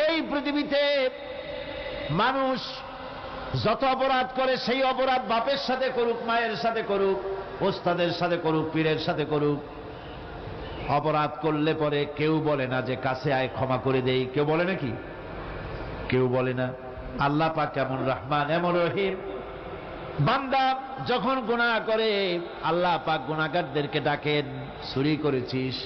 এই পৃথিবীতে মানুষ যত অপরাধ করে সেই অপরাধ বাপের সাথে করুক, মায়ের সাথে করুক, ওস্তাদের সাথে করুক, পীরের সাথে করুক, অপরাধ করলে পরে কেউ বলে না যে কাছে আয় ক্ষমা করে দেই। কেউ বলে নাকি? কেউ বলে না। আল্লাহ পাক এমন রহমান, এমন রহিম। বান্দা যখন গুনাহ করে আল্লাহ পাক গুনাহগারদেরকে ডাকেন, চুরি করেছিস,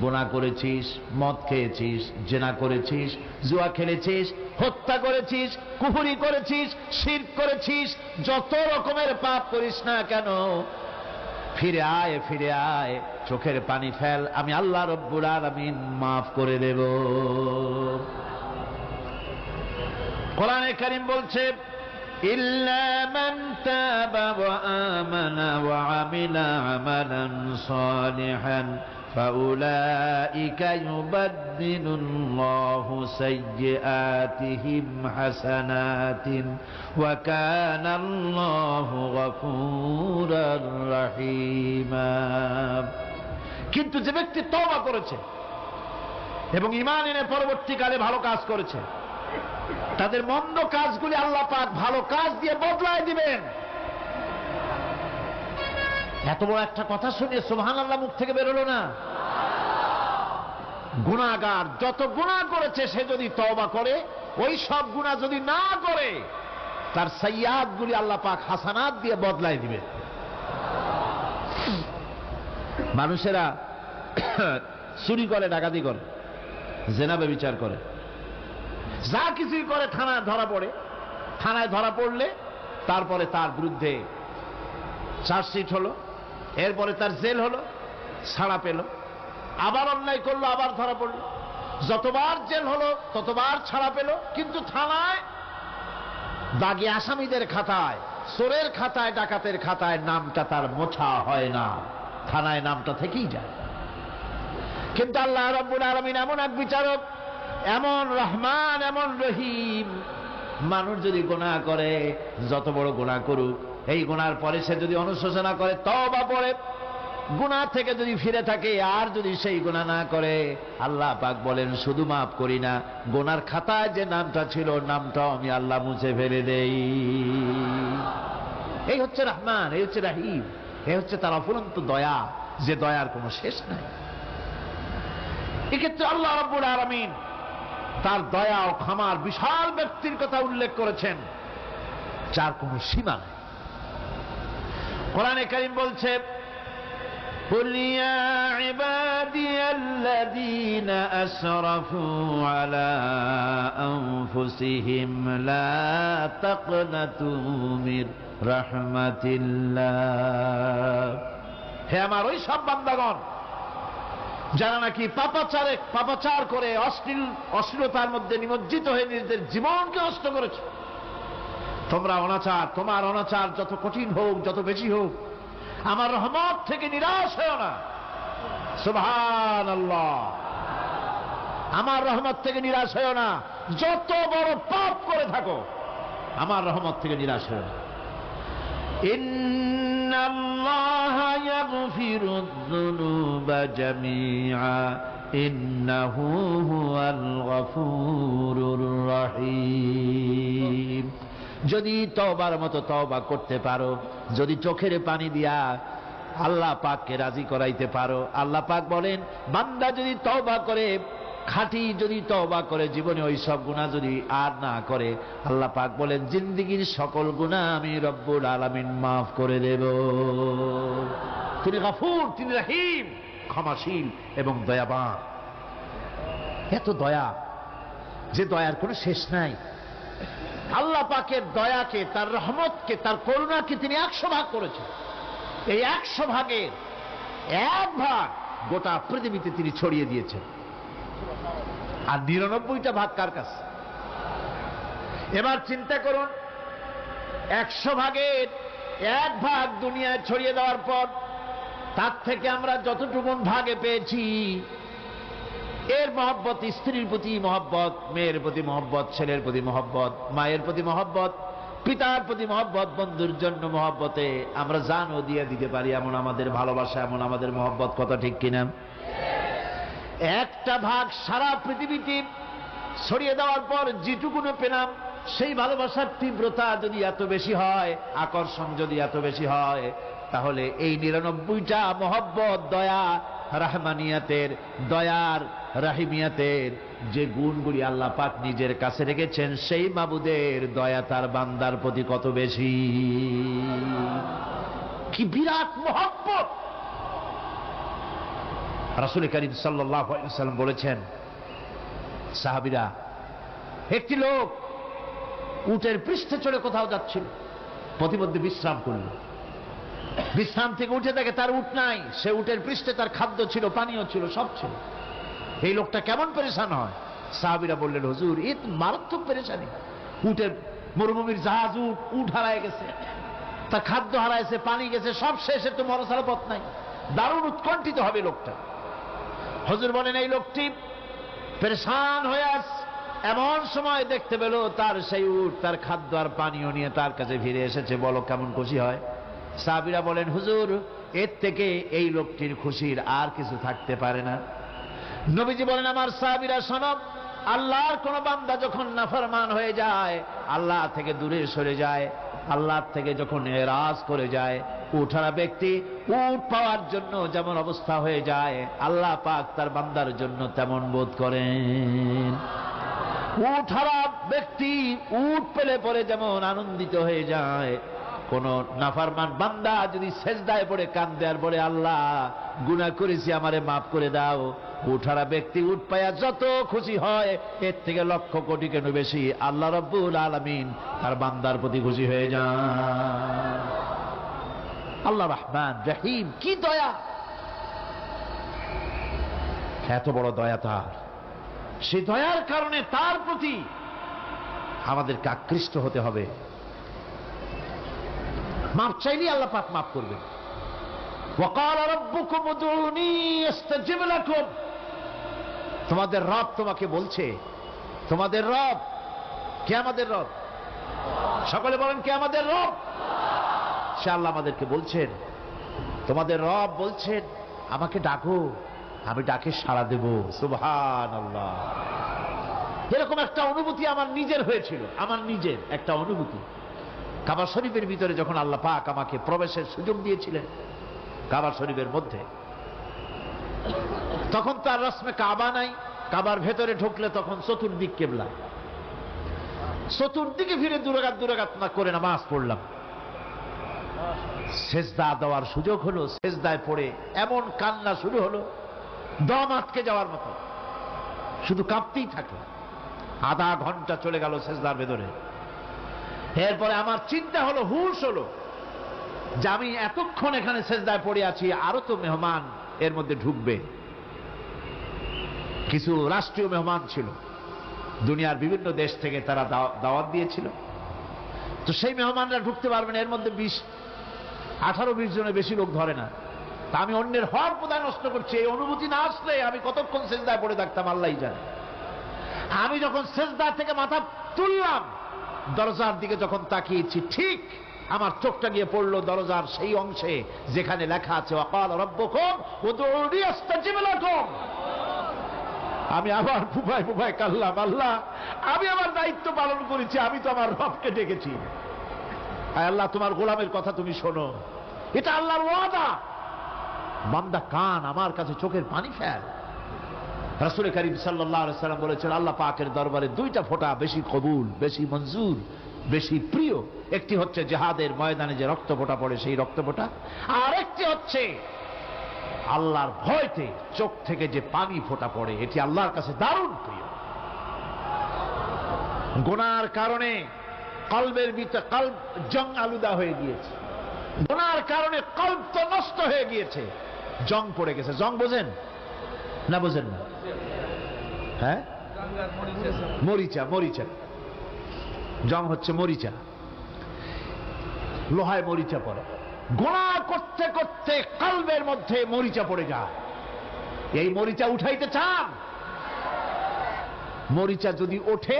গুনাহ করেছিস, মদ খেয়েছিস, জিনা করেছিস, জুয়া খেলেছিস, হত্যা করেছিস, কুফরি করেছিস, শিরক করেছিস, যত রকমের পাপ করিস না কেন, ফিরে আয়, ফিরে আয়, চোখের পানি ফেল, আমি আল্লাহ রব্বুল আলামিন মাফ করে দেব। কোরআনে কারীম বলছে, ইল্লা মান তাবা ওয়া আমানা ওয়া আমিলা আমালান সালিহান ফাউলাইকা ইউবাদদিলুল্লাহু সাইয়্যাতিহিম হাসানাতিন ওয়া কানাল্লাহু গফুরার রহিমা। কিন্তু যে ব্যক্তি তওবা করেছে এবং ঈমান এনে পরবর্তীকালে ভালো কাজ করেছে, তাদের মন্দ কাজগুলি আল্লাহ পাক ভালো কাজ দিয়ে বদলায় দিবেন। এত বড় একটা কথা শুনে সুবহানাল্লাহ মুখ থেকে বেরোলো না? গুনাহগার যত গুনাহ করেছে সে যদি তওবা করে, ওই সব গুনাহ যদি না করে, তার সাইয়্যাতগুলি আল্লাহ পাক হাসানাত দিয়ে বদলায় দিবেন। মানুষেরা চুরি করে, ডাকাতি করে, জিনা ব্যভিচার করে, যা কিছুই করে থানায় ধরা পড়ে। থানায় ধরা পড়লে তারপরে তার বিরুদ্ধে চার্জশিট হলো, এরপরে তার জেল হলো, ছাড়া পেল, আবার অন্যায় করলো, আবার ধরা পড়লো, যতবার জেল হলো ততবার ছাড়া পেল, কিন্তু থানায় দাগী আসামিদের খাতায়, চোরের খাতায়, ডাকাতের খাতায় নামটা তার মোছা হয় না, থানায় নামটা থেকেই যায়। কিন্তু আল্লাহ রাব্বুল আলামিন এমন এক বিচারক, এমন রহমান, এমন রহিম। মানুষ যদি গুনাহ করে, যত বড় গুনাহ করুক, এই গুনার পরে সে যদি অনুশোচনা করে, তওবা পড়ে, গুনাহ থেকে যদি ফিরে থাকে, আর যদি সেই গুনাহ না করে, আল্লাহ পাক বলেন শুধু মাফ করি না, গুনার খাতায় যে নামটা ছিল নামটাও আমি আল্লাহ মুছে ফেলে দেই। এই হচ্ছে রহমান, এই হচ্ছে রহিম, এই হচ্ছে তার অফুরন্ত দয়া, যে দয়ার কোনো শেষ নাই। এক্ষেত্রে আল্লাহ রাব্বুল আলামিন তার দয়া ও ক্ষমার বিশাল ব্যক্তির কথা উল্লেখ করেছেন, যার কোনো সীমা নেই। কোরআনে কারীম বলছে, কুল ইয়া ইবাদিয়াল্লাযীনা আসরাফু আলা আনফুসিহিম লা তাকনাতু মির রাহমাতিল্লাহ। হে আমার ওই সব বান্দাগণ যারা নাকি পাপাচার করে অশ্লীলতার মধ্যে নিমজ্জিত হয়ে নিজেদের জীবনকে নষ্ট করেছে, তোমরা তোমার অনাচার যত কঠিন হোক, যত বেশি হোক, আমার রহমত থেকে নিরাশ হও না। সুবহানাল্লাহ, আমার রহমত থেকে নিরাশ হও না। যত বড় পাপ করে থাকো, আমার রহমত থেকে নিরাশ হও না। ইন্নাল্লাহা ইয়াগফিরুয যুনুবা জামিআ ইন্নাহু হুয়াল গফুরুর রহিম। যদি তওবার মতো তওবা করতে পারো, যদি চোখের পানি দিয়া আল্লাহ পাককে রাজি করাইতে পারো, আল্লাহ পাক বলেন বান্দা যদি তওবা করে, খাঁটি যদি তওবা করে, জীবনে ওই সব গুনাহ যদি আর না করে, আল্লাহ পাক বলেন জিন্দেগীর সকল গুনাহ আমি রব্বুল আলামিন মাফ করে দেব। তিনি গফুর, তিনি রহিম, ক্ষমাশীল এবং দয়াবান। এত দয়া, যে দয়ার কোনো শেষ নাই। আল্লাহ পাকের দয়াকে, তার রহমতকে, তার করুণাকে তিনি 100 ভাগ করেছেন। এই 100 ভাগের 1 ভাগ গোটা পৃথিবীতে তিনি ছড়িয়ে দিয়েছেন, আর 99টা ভাগ কার কাছে? এবার চিন্তা করুন, 100 ভাগের 1 ভাগ দুনিয়ায় ছড়িয়ে দেওয়ার পর তার থেকে আমরা যতটুকুন ভাগে পেয়েছি, এর মহব্বত, স্ত্রীর প্রতি মহব্বত, মেয়ের প্রতি মহব্বত, ছেলের প্রতি মহব্বত, মায়ের প্রতি মহব্বত, পিতার প্রতি মহব্বত, বন্ধুর জন্য মহব্বতে আমরা জানও দিয়ে দিতে পারি, এমন আমাদের ভালোবাসা, এমন আমাদের মহব্বত। কথা ঠিক কিনা? 1টা ভাগ সারা পৃথিবীতে ছড়িয়ে দেওয়ার পর যেটুকুনো পেলাম, সেই ভালোবাসার তীব্রতা যদি এত বেশি হয়, আকর্ষণ যদি এত বেশি হয়, তাহলে এই 99টা মহব্বত, দয়া, রাহমানিয়াতের, দয়ার, রাহিমিয়াতের যে গুণগুলি আল্লাহ পাক নিজের কাছে রেখেছেন, সেই মাবুদের দয়া তার বান্দার প্রতি কত বেশি। কি বিরাট মহব্বত! রাসূল করিম সাল্লাল্লাহু আলাইহি ওয়াসাল্লাম বলেছেন, সাহাবীরা, একটি লোক উটের পৃষ্ঠে চড়ে কোথাও যাচ্ছিল, প্রতিমধ্যে বিশ্রাম করল। বিশ্রাম থেকে উঠে দেখে তার উট নাই। সে উটের পৃষ্ঠে তার খাদ্য ছিল, পানীয় ছিল, সব ছিল। এই লোকটা কেমন পেরেশান হয়? সাহাবীরা বললেন, হুজুর, এ তো মারাত্মক পেরেশানি। উটের মরুভূমির জাহাজ, উট হারায় গেছে, তার খাদ্য হারাইছে, পানি গেছে, সব শেষে তো মরা ছাড়া পথ নাই। দারুণ উৎকণ্ঠিত হবে লোকটা। হুজুর বলেন, এই লোকটি পেরেশান হয়ে আসছে। এমন সময় দেখতে পেল তার সেই উট তার খাদ্য আর পানীয় নিয়ে তার কাছে ফিরে এসেছে। বলো কেমন খুশি হয়? সাহাবীরা বলেন, হুজুর, এর থেকে এই লোকটির খুশির আর কিছু থাকতে পারে না। নবীজি বলেন, আমার সাহাবীরা শোনো, আল্লাহর কোন বান্দা যখন নাফরমান হয়ে যায়, আল্লাহ থেকে দূরে সরে যায়, আল্লাহ থেকে যখন এরাজ করে যায়, উঠারা ব্যক্তি উট পাওয়ার জন্য যেমন অবস্থা হয়ে যায়, আল্লাহ পাক তার বান্দার জন্য তেমন বোধ করেন। উঠারা ব্যক্তি উট পেলে পরে যেমন আনন্দিত হয়ে যায়, কোন নাফরমান বান্দা যদি সেজদায় পড়ে কান্দে আর বলে, আল্লাহ, গুনাহ করেছি, আমারে মাফ করে দাও, উঠারা ব্যক্তি উট পায়া যত খুশি হয়, এর থেকে লক্ষ কোটি কেন বেশি আল্লাহ রাব্বুল আলামিন তার বান্দার প্রতি খুশি হয়ে যান। আল্লাহ রহমান রহিম, কি দয়া! এত বড় দয়া তার। সেই দয়ার কারণে তার প্রতি আমাদেরকে আকৃষ্ট হতে হবে। মাফ চাইলেই আল্লাহ পাক মাফ করবেন। ওয়াকাল রাব্বুকুম উদউনি আস্তাজিব লাকুম। তোমাদের রব তোমাকে বলছে, তোমাদের রব কে? আমাদের রব। সকলে বলেন, কে আমাদের রব? সে আল্লাহ আমাদেরকে বলছেন, তোমাদের রব বলছেন, আমাকে ডাকো, আমি ডাকে সাড়া দেব। সুবহানাল্লাহ। এরকম একটা অনুভূতি আমার নিজের হয়েছিল, আমার নিজের একটা অনুভূতি। কাবা শরীফের ভিতরে যখন আল্লাহ পাক আমাকে প্রবেশের সুযোগ দিয়েছিলেন, কাবা শরীফের মধ্যে, তখন তার রসমে কাবা নাই। কাবার ভেতরে ঢুকলে তখন চতুর্দিক কেবলা, চতুর্দিকে ফিরে দুরাকাত না করে নামাজ পড়লাম। সেজদা দেওয়ার সুযোগ হলো, সেজদায় পড়ে এমন কান্না শুরু হলো, দম আটকে যাওয়ার মতো, শুধু কাঁপতেই থাকে। আধা ঘন্টা চলে গেল সেজদার ভেতরে। এরপরে আমার চিন্তা হলো, হুঁশ হলো, যে আমি এতক্ষণ এখানে সেজদায় পড়ে আছি, আরো তো মেহমান এর মধ্যে ঢুকবে। কিছু রাষ্ট্রীয় মেহমান ছিল, দুনিয়ার বিভিন্ন দেশ থেকে তারা দাওয়াত দিয়েছিল। তো সেই মেহমানরা ঢুকতে পারবেন, এর মধ্যে 18-20 জনের বেশি লোক ধরে না। তা আমি অন্যের হক বোধহয় নষ্ট করছি, এই অনুভূতি না আসলে আমি কতক্ষণ সেজদায় পড়ে থাকতাম আল্লাহই জানে। আমি যখন সেজদা থেকে মাথা তুললাম, দরজার দিকে যখন তাকিয়েছি, ঠিক আমার চোখটা গিয়ে পড়লো দরজার সেই অংশে যেখানে লেখা আছে, ওয়াকাল রাব্বুকুম উদউনি আস্তাজিব লাকুম। আমি আবার ফুফায় ফুফায় কাল্লাম, আল্লাহ, আমি আমার দায়িত্ব পালন করেছি, আমি তো আমার রবকে ডেকেছি। আল্লাহ, তোমার গোলামের কথা তুমি শোনো, এটা আল্লাহর ওয়াদা। বান্দা কান, আমার কাছে চোখের পানি ফেল। রাসূল করিম সাল্লাল্লাহু আলাইহি ওয়াসাল্লাম বলেছেন, আল্লাহ পাকের দরবারে 2টা ফোঁটা বেশি কবুল, বেশি মঞ্জুর, বেশি প্রিয়। একটি হচ্ছে জিহাদের ময়দানে যে রক্ত ফোঁটা পড়ে, সেই রক্ত ফোঁটা। আর একটি হচ্ছে আল্লাহর ভয়তে চোখ থেকে যে পানি ফোঁটা পড়ে, এটি আল্লাহর কাছে দারুণ প্রিয়। গুনার কারণে কলবের ভিতরে কলব জং আলুদা হয়ে গিয়েছে, গুনার কারণে কলব তো নষ্ট হয়ে গিয়েছে, জং পড়ে গেছে। জং বোঝেন না? বোঝেন না? হ্যাঁ, মরিচা। মরিচা জং হচ্ছে মরিচা, লোহায় মরিচা পড়ে। গুনাহ করতে করতে কলবের মধ্যে মরিচা পড়ে যায়। এই মরিচা উঠাইতে চান? মরিচা যদি ওঠে,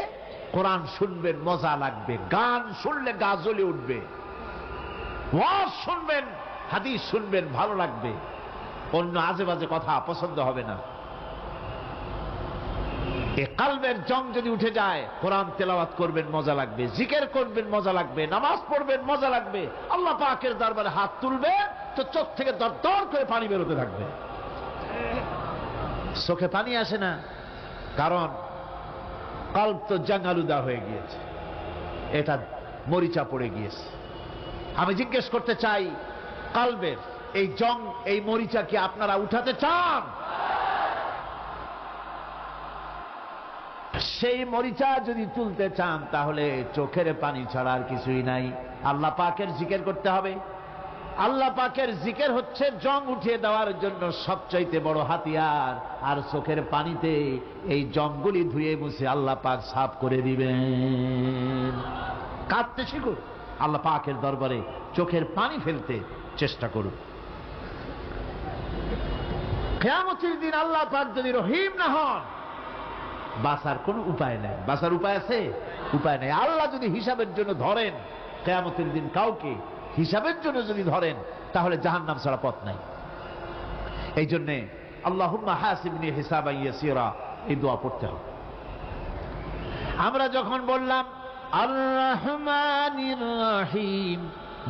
কোরআন শুনবেন, মজা লাগবে, গান শুনলে গা জ্বলে উঠবে, ওয়াজ শুনবেন, হাদিস শুনবেন, ভালো লাগবে, অন্য আজে বাজে কথা পছন্দ হবে না। এই কালবের জং যদি উঠে যায়, কোরআন তেলাওয়াত করবেন মজা লাগবে, জিকির করবেন মজা লাগবে, নামাজ পড়বেন মজা লাগবে, আল্লাহ পাকের দরবারে হাত তুলবে তো চোখ থেকে দরদর করে পানি বেরোতে থাকবে। চোখে পানি আসে না, কারণ কলব তো জঙ্গালুদা হয়ে গিয়েছে, এটা মরিচা পড়ে গিয়েছে। আমি জিজ্ঞেস করতে চাই, কলবের এই জং, এই মরিচা কি আপনারা উঠাতে চান? সেই মরিচা যদি তুলতে চান তাহলে চোখের পানি ছাড়া আর কিছুই নাই, আল্লাহ পাকের জিকির করতে হবে। আল্লাহ পাকের জিকির হচ্ছে জং উঠিয়ে দেওয়ার জন্য সবচাইতে বড় হাতিয়ার। আর চোখের পানিতে এই জংগুলি ধুয়ে মুছে আল্লাহ পাক সাফ করে দিবেন। কাঁদতে শিখুন, আল্লাহ পাকের দরবারে চোখের পানি ফেলতে চেষ্টা করুন। কিয়ামতের দিন আল্লাহ পাক যদি রহিম না হন, বাঁচার কোন উপায় নেই। বাঁচার উপায় আছে? উপায় নেই। আল্লাহ যদি হিসাবের জন্য ধরেন কিয়ামতের দিন কাউকে, হিসাবের জন্য যদি ধরেন, তাহলে জাহান্নাম ছাড়া পথ নাই। এই জন্যে আল্লাহুম্মা হাসিবনি হিসাবান ইয়াসীরা, এই দোয়া পড়তে হবে। আমরা যখন বললাম আর রহমানির রহিম,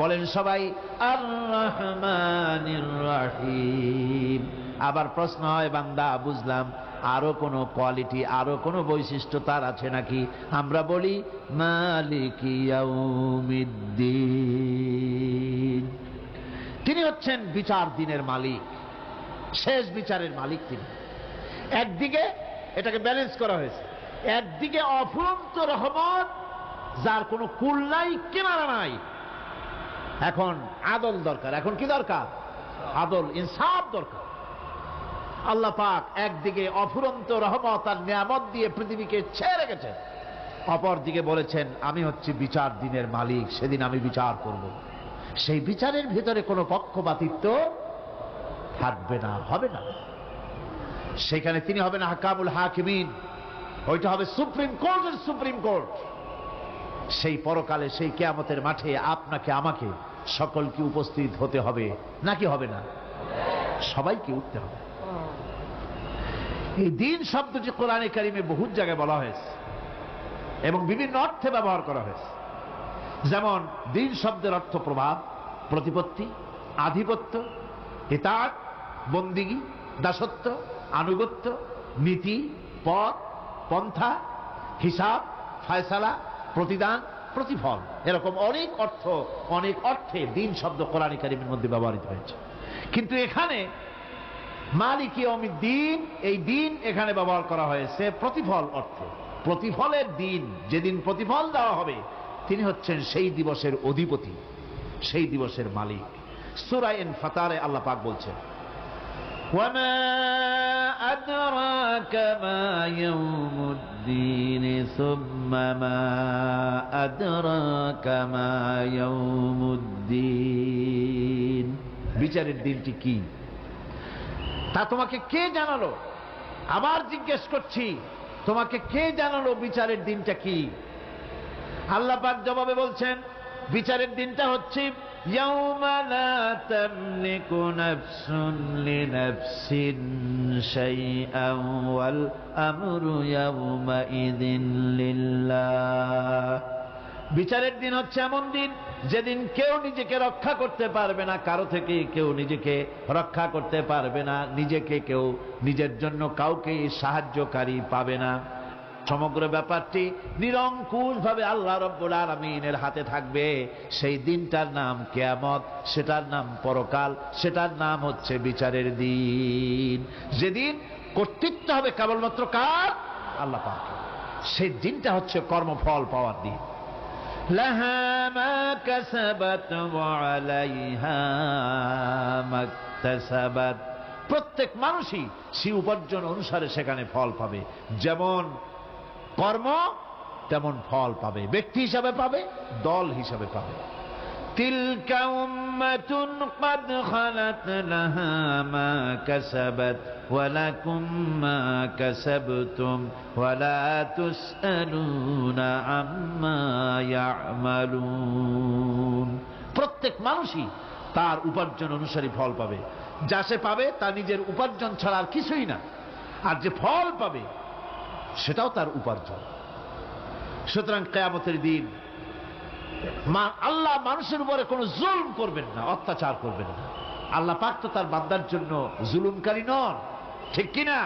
বলেন সবাই আর রহমানির রহিম। আবার প্রশ্ন হয়, বান্দা বুঝলাম, আরো কোনো কোয়ালিটি, আরো কোনো বৈশিষ্ট্য তার আছে নাকি? আমরা বলি মালিকি ইয়াউমিদ্দিন, তিনি হচ্ছেন বিচার দিনের মালিক, শেষ বিচারের মালিক তিনি। একদিকে এটাকে ব্যালেন্স করা হয়েছে, একদিকে অফুরন্ত রহমত, যার কোনো কুল নাই, কিনারা নাই। এখন আদল দরকার। এখন কি দরকার? আদল, ইনসাফ দরকার। আল্লাহ পাক একদিকে অফুরন্ত রহমত আর নিয়ামত দিয়ে পৃথিবীকে ছেড়ে রেখেছেন, অপর দিকে বলেছেন আমি হচ্ছি বিচার দিনের মালিক, সেদিন আমি বিচার করব। সেই বিচারের ভিতরে কোনো পক্ষপাতিত্ব থাকবে না, হবে না। সেখানে তিনি হবেন হাকামুল হাকিমিন, ওইটা হবে সুপ্রিম কোর্টের সুপ্রিম কোর্ট। সেই পরকালে, সেই কিয়ামতের মাঠে আপনাকে আমাকে সকলকে উপস্থিত হতে হবে, নাকি হবে না? সবাইকে উঠতে হবে। এই দিন শব্দটি কোরআনে কারিমে বহু জায়গায় বলা হয়েছে এবং বিভিন্ন অর্থে ব্যবহার করা হয়েছে। যেমন দিন শব্দের অর্থ প্রভাব, প্রতিপত্তি, আধিপত্য, ইতাআত, বন্দিগি, দাসত্ব, আনুগত্য, নীতি, পথ, পন্থা, হিসাব, ফায়সালা, প্রতিদান, প্রতিফল। এরকম অনেক অর্থ, অনেক অর্থে দিন শব্দ কোরআনে কারিমের মধ্যে ব্যবহৃত হয়েছে। কিন্তু এখানে মালিক ইয়াউমিদ্দিন, এই দিন এখানে ব্যবহার করা হয়েছে প্রতিফল অর্থে। প্রতিফলের দিন, যেদিন প্রতিফল দেওয়া হবে, তিনি হচ্ছেন সেই দিবসের অধিপতি, সেই দিবসের মালিক। সূরা ইনফিতারে আল্লাহ পাক বলছেন ওয়ামা আদরাকা মা ইয়াউমুদ্দিন সুম্মা মা আদরাকা মা ইয়াউমুদ্দিন, বিচারের দিনটি কি তা তোমাকে কে জানালো? আবার জিজ্ঞেস করছি, তোমাকে কে জানালো বিচারের দিনটা কি? আল্লাহ পাক জবাবে বলছেন বিচারের দিনটা হচ্ছে ইয়াউমা লা তামলিকু নাফসুন লিনাফসিন শাইআন ওয়াল আমরু ইয়াউমা ইযিন লিল্লাহ। বিচারের দিন হচ্ছে এমন দিন যেদিন কেউ নিজেকে রক্ষা করতে পারবে না, কারো থেকে কেউ নিজেকে রক্ষা করতে পারবে না, নিজেকে কেউ নিজের জন্য কাউকে সাহায্যকারী পাবে না। সমগ্র ব্যাপারটি নিরঙ্কুশভাবে আল্লাহ রাব্বুল আলামিনের হাতে থাকবে। সেই দিনটার নাম কিয়ামত, সেটার নাম পরকাল, সেটার নাম হচ্ছে বিচারের দিন। যেদিন কর্তৃত্ব হবে কেবলমাত্র কার? আল্লাহ পাক। সেই দিনটা হচ্ছে কর্মফল পাওয়ার দিন। লাহা মা কাসাবাত ওয়া আলাইহা মাকতাসাবাত, প্রত্যেক মানুষই সে উপার্জন অনুসারে সেখানে ফল পাবে। যেমন কর্ম তেমন ফল পাবে, ব্যক্তি হিসাবে পাবে, দল হিসাবে পাবে। তিলকা উম্মাতুন ক্বাদ খালাত লাহা মা কাসাবাত ওয়া লাকুম মা কাসাবতুম ওয়া লা তুসআলুনা আম্মা ইয়ামালুন। প্রত্যেক মানুষই তার উপার্জন অনুসারী ফল পাবে। যা সে পাবে তা নিজের উপার্জন ছাড়া আর কিছুই না। আর যে ফল পাবে সেটাও তার উপার্জন। সুতরাং কিয়ামতের দিন আল্লাহ মানুষের উপরে কোনো জুলম করবেন না, অত্যাচার করবেন না। আল্লাহ পাক তো তার বান্দার জন্য জুলুমকারী নন, ঠিক কিনা?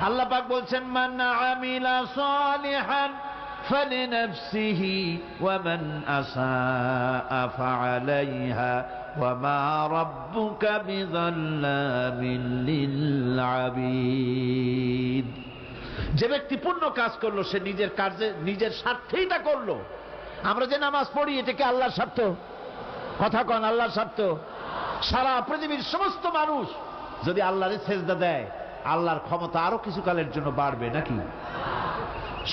আল্লাহ পাক বলছেন, মান আমিলা সালিহান ফালিনাফসিহি ওয়া মান আসাআ ফাআলাইহা ওয়া মা রাব্বুকা বিযাল্লামিন লিল আবিদ। যে ব্যক্তি পুণ্য কাজ করলো সে নিজের কাজে নিজের স্বার্থেই তা করলো। আমরা যে নামাজ পড়ি এটা কি আল্লাহর স্বার্থ? কথা কন, আল্লাহর স্বার্থ? সারা পৃথিবীর সমস্ত মানুষ যদি আল্লাহরে সেজদা দেয়, আল্লাহর ক্ষমতা আরো কিছু কালের জন্য বাড়বে নাকি?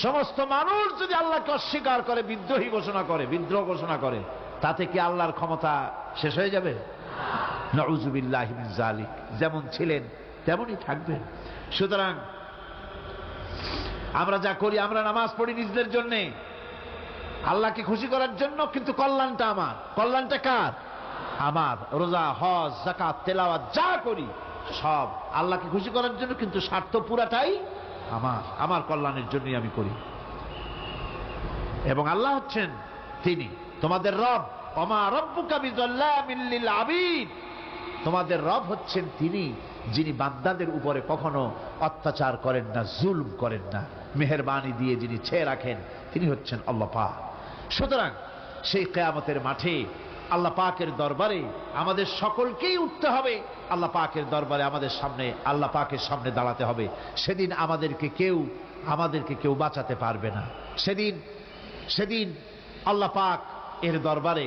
সমস্ত মানুষ যদি আল্লাহকে অস্বীকার করে, বিদ্রোহী ঘোষণা করে, বিদ্রোহ ঘোষণা করে, তাতে কি আল্লাহর ক্ষমতা শেষ হয়ে যাবে? নাউযুবিল্লাহি মিন যালিক। যেমন ছিলেন তেমনই থাকবেন। সুতরাং আমরা যা করি, আমরা নামাজ পড়ি নিজেদের জন্যে, আল্লাহকে খুশি করার জন্য, কিন্তু কল্যাণটা আমার। কল্যাণটা কার? আমার। রোজা, হজ, যাকাত, তেলাওয়াত যা করি সব আল্লাহকে খুশি করার জন্য, কিন্তু স্বার্থ পুরাটাই আমার, আমার কল্যাণের জন্যই আমি করি। এবং আল্লাহ হচ্ছেন তিনি তোমাদের রব। ওমা রাব্বুকা বিযাল্লামিন লিল আবিদ। তোমাদের রব হচ্ছেন তিনি যিনি বান্দাদের উপরে কখনো অত্যাচার করেন না, জুলম করেন না, মেহেরবানি দিয়ে যিনি ছেয়ে রাখেন, তিনি হচ্ছেন আল্লাহ পাক। সুতরাং সেই কিয়ামতের মাঠে আল্লাহ পাকের দরবারে আমাদের সকলকেই উঠতে হবে। আল্লাহ পাকের দরবারে আমাদের সামনে, আল্লাহ পাকের সামনে দাঁড়াতে হবে। সেদিন আমাদেরকে কেউ বাঁচাতে পারবে না। সেদিন আল্লাহ পাক এর দরবারে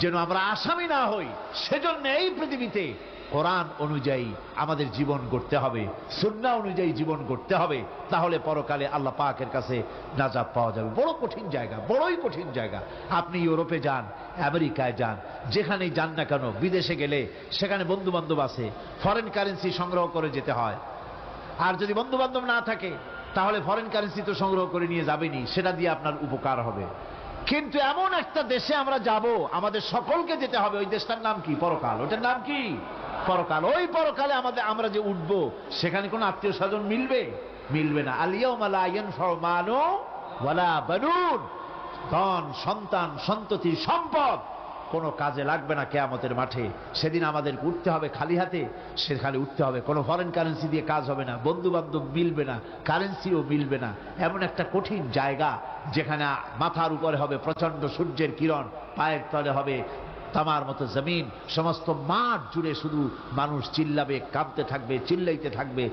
যেন আমরা আসামি না হই, সেজন্য এই পৃথিবীতে কোরআন অনুযায়ী আমাদের জীবন গড়তে হবে, সুন্নাহ অনুযায়ী জীবন গড়তে হবে। তাহলে পরকালে আল্লাহ পাকের কাছে নাজাত পাওয়া যাবে। বড় কঠিন জায়গা, বড়ই কঠিন জায়গা। আপনি ইউরোপে যান, আমেরিকায় যান, যেখানেই যান না কেন, বিদেশে গেলে সেখানে বন্ধু বান্ধব আছে, ফরেন কারেন্সি সংগ্রহ করে যেতে হয়। আর যদি বন্ধু বান্ধব না থাকে তাহলে ফরেন কারেন্সি তো সংগ্রহ করে নিয়ে যাবেনি, সেটা দিয়ে আপনার উপকার হবে। কিন্তু এমন একটা দেশে আমরা যাব, আমাদের সকলকে যেতে হবে। ওই দেশটার নাম কি? পরকাল। ওটার নাম কি? পরকাল। ওই পরকালে আমরা যে উঠব, সেখানে কোনো আত্মীয় স্বজন মিলবে না। আল ইয়াউমা লা ইয়ানফাউ মালু ওয়ালা বানুন। ধন, সন্তান, সন্ততি, সম্পদ কোনো কাজে লাগবে না কিয়ামতের মাঠে। সেদিন আমাদেরকে উঠতে হবে খালি হাতে। সেখানে উঠতে হবে, কোনো ফরেন কারেন্সি দিয়ে কাজ হবে না, বন্ধু বান্ধব মিলবে না, কারেন্সিও মিলবে না। এমন একটা কঠিন জায়গা যেখানে মাথার উপরে হবে প্রচন্ড সূর্যের কিরণ, পায়ের তলে হবে তামার মতো জমিন, সমস্ত মাঠ জুড়ে শুধু মানুষ চিল্লাবে, কাঁপতে থাকবে, চিল্লাইতে থাকবে,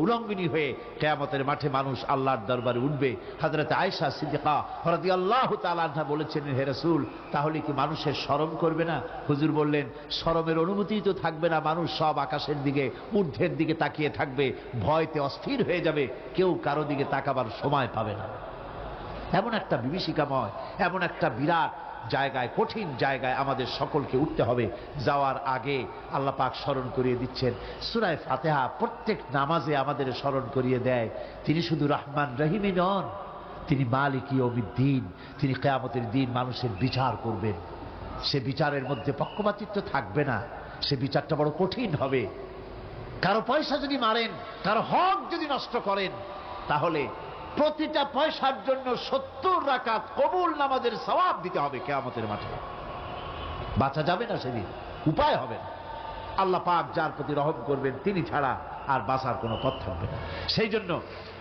উলঙ্গিনী হয়ে কিয়ামতের মাঠে মানুষ আল্লাহর দরবারে উঠবে। হযরত আয়েশা সিদ্দিকা রাদিয়াল্লাহু তাআলা আনহা বলেছেন, হে রাসূল, তাহলে কি মানুষের শরম করবে না? হুজুর বললেন, শরমের অনুমতি তো থাকবে না। মানুষ সব আকাশের দিকে, ঊর্ধ্বের দিকে তাকিয়ে থাকবে, ভয়তে অস্থির হয়ে যাবে, কেউ কারো দিকে তাকাবার সময় পাবে না। এমন একটা বিভীষিকাময়, এমন একটা বিরাট জায়গায়, কঠিন জায়গায় আমাদের সকলকে উঠতে হবে। যাওয়ার আগে আল্লাহ পাক স্মরণ করিয়ে দিচ্ছেন, সূরা ফাতিহা প্রত্যেক নামাজে আমাদের স্মরণ করিয়ে দেয়, তিনি শুধু রহমান রহিমই নন, তিনি মালিক ইয়াউমিদ্দিন। তিনি কিয়ামতের দিন মানুষের বিচার করবেন। সে বিচারের মধ্যে পক্ষপাতিত্ব থাকবে না। সে বিচারটা বড় কঠিন হবে। কারো পয়সা যদি মারেন, কারো হক যদি নষ্ট করেন, তাহলে প্রতিটা পয়সার জন্য 70 রাকাত কবুল নামাজের সওয়াব দিতে হবে কিয়ামতের মাঠে। বাঁচা যাবে না সেদিন, উপায় হবে না। আল্লাহ পাক যার প্রতি রহম করবেন তিনি ছাড়া আর বাঁচার কোনো পথ থাকবে না। সেই জন্য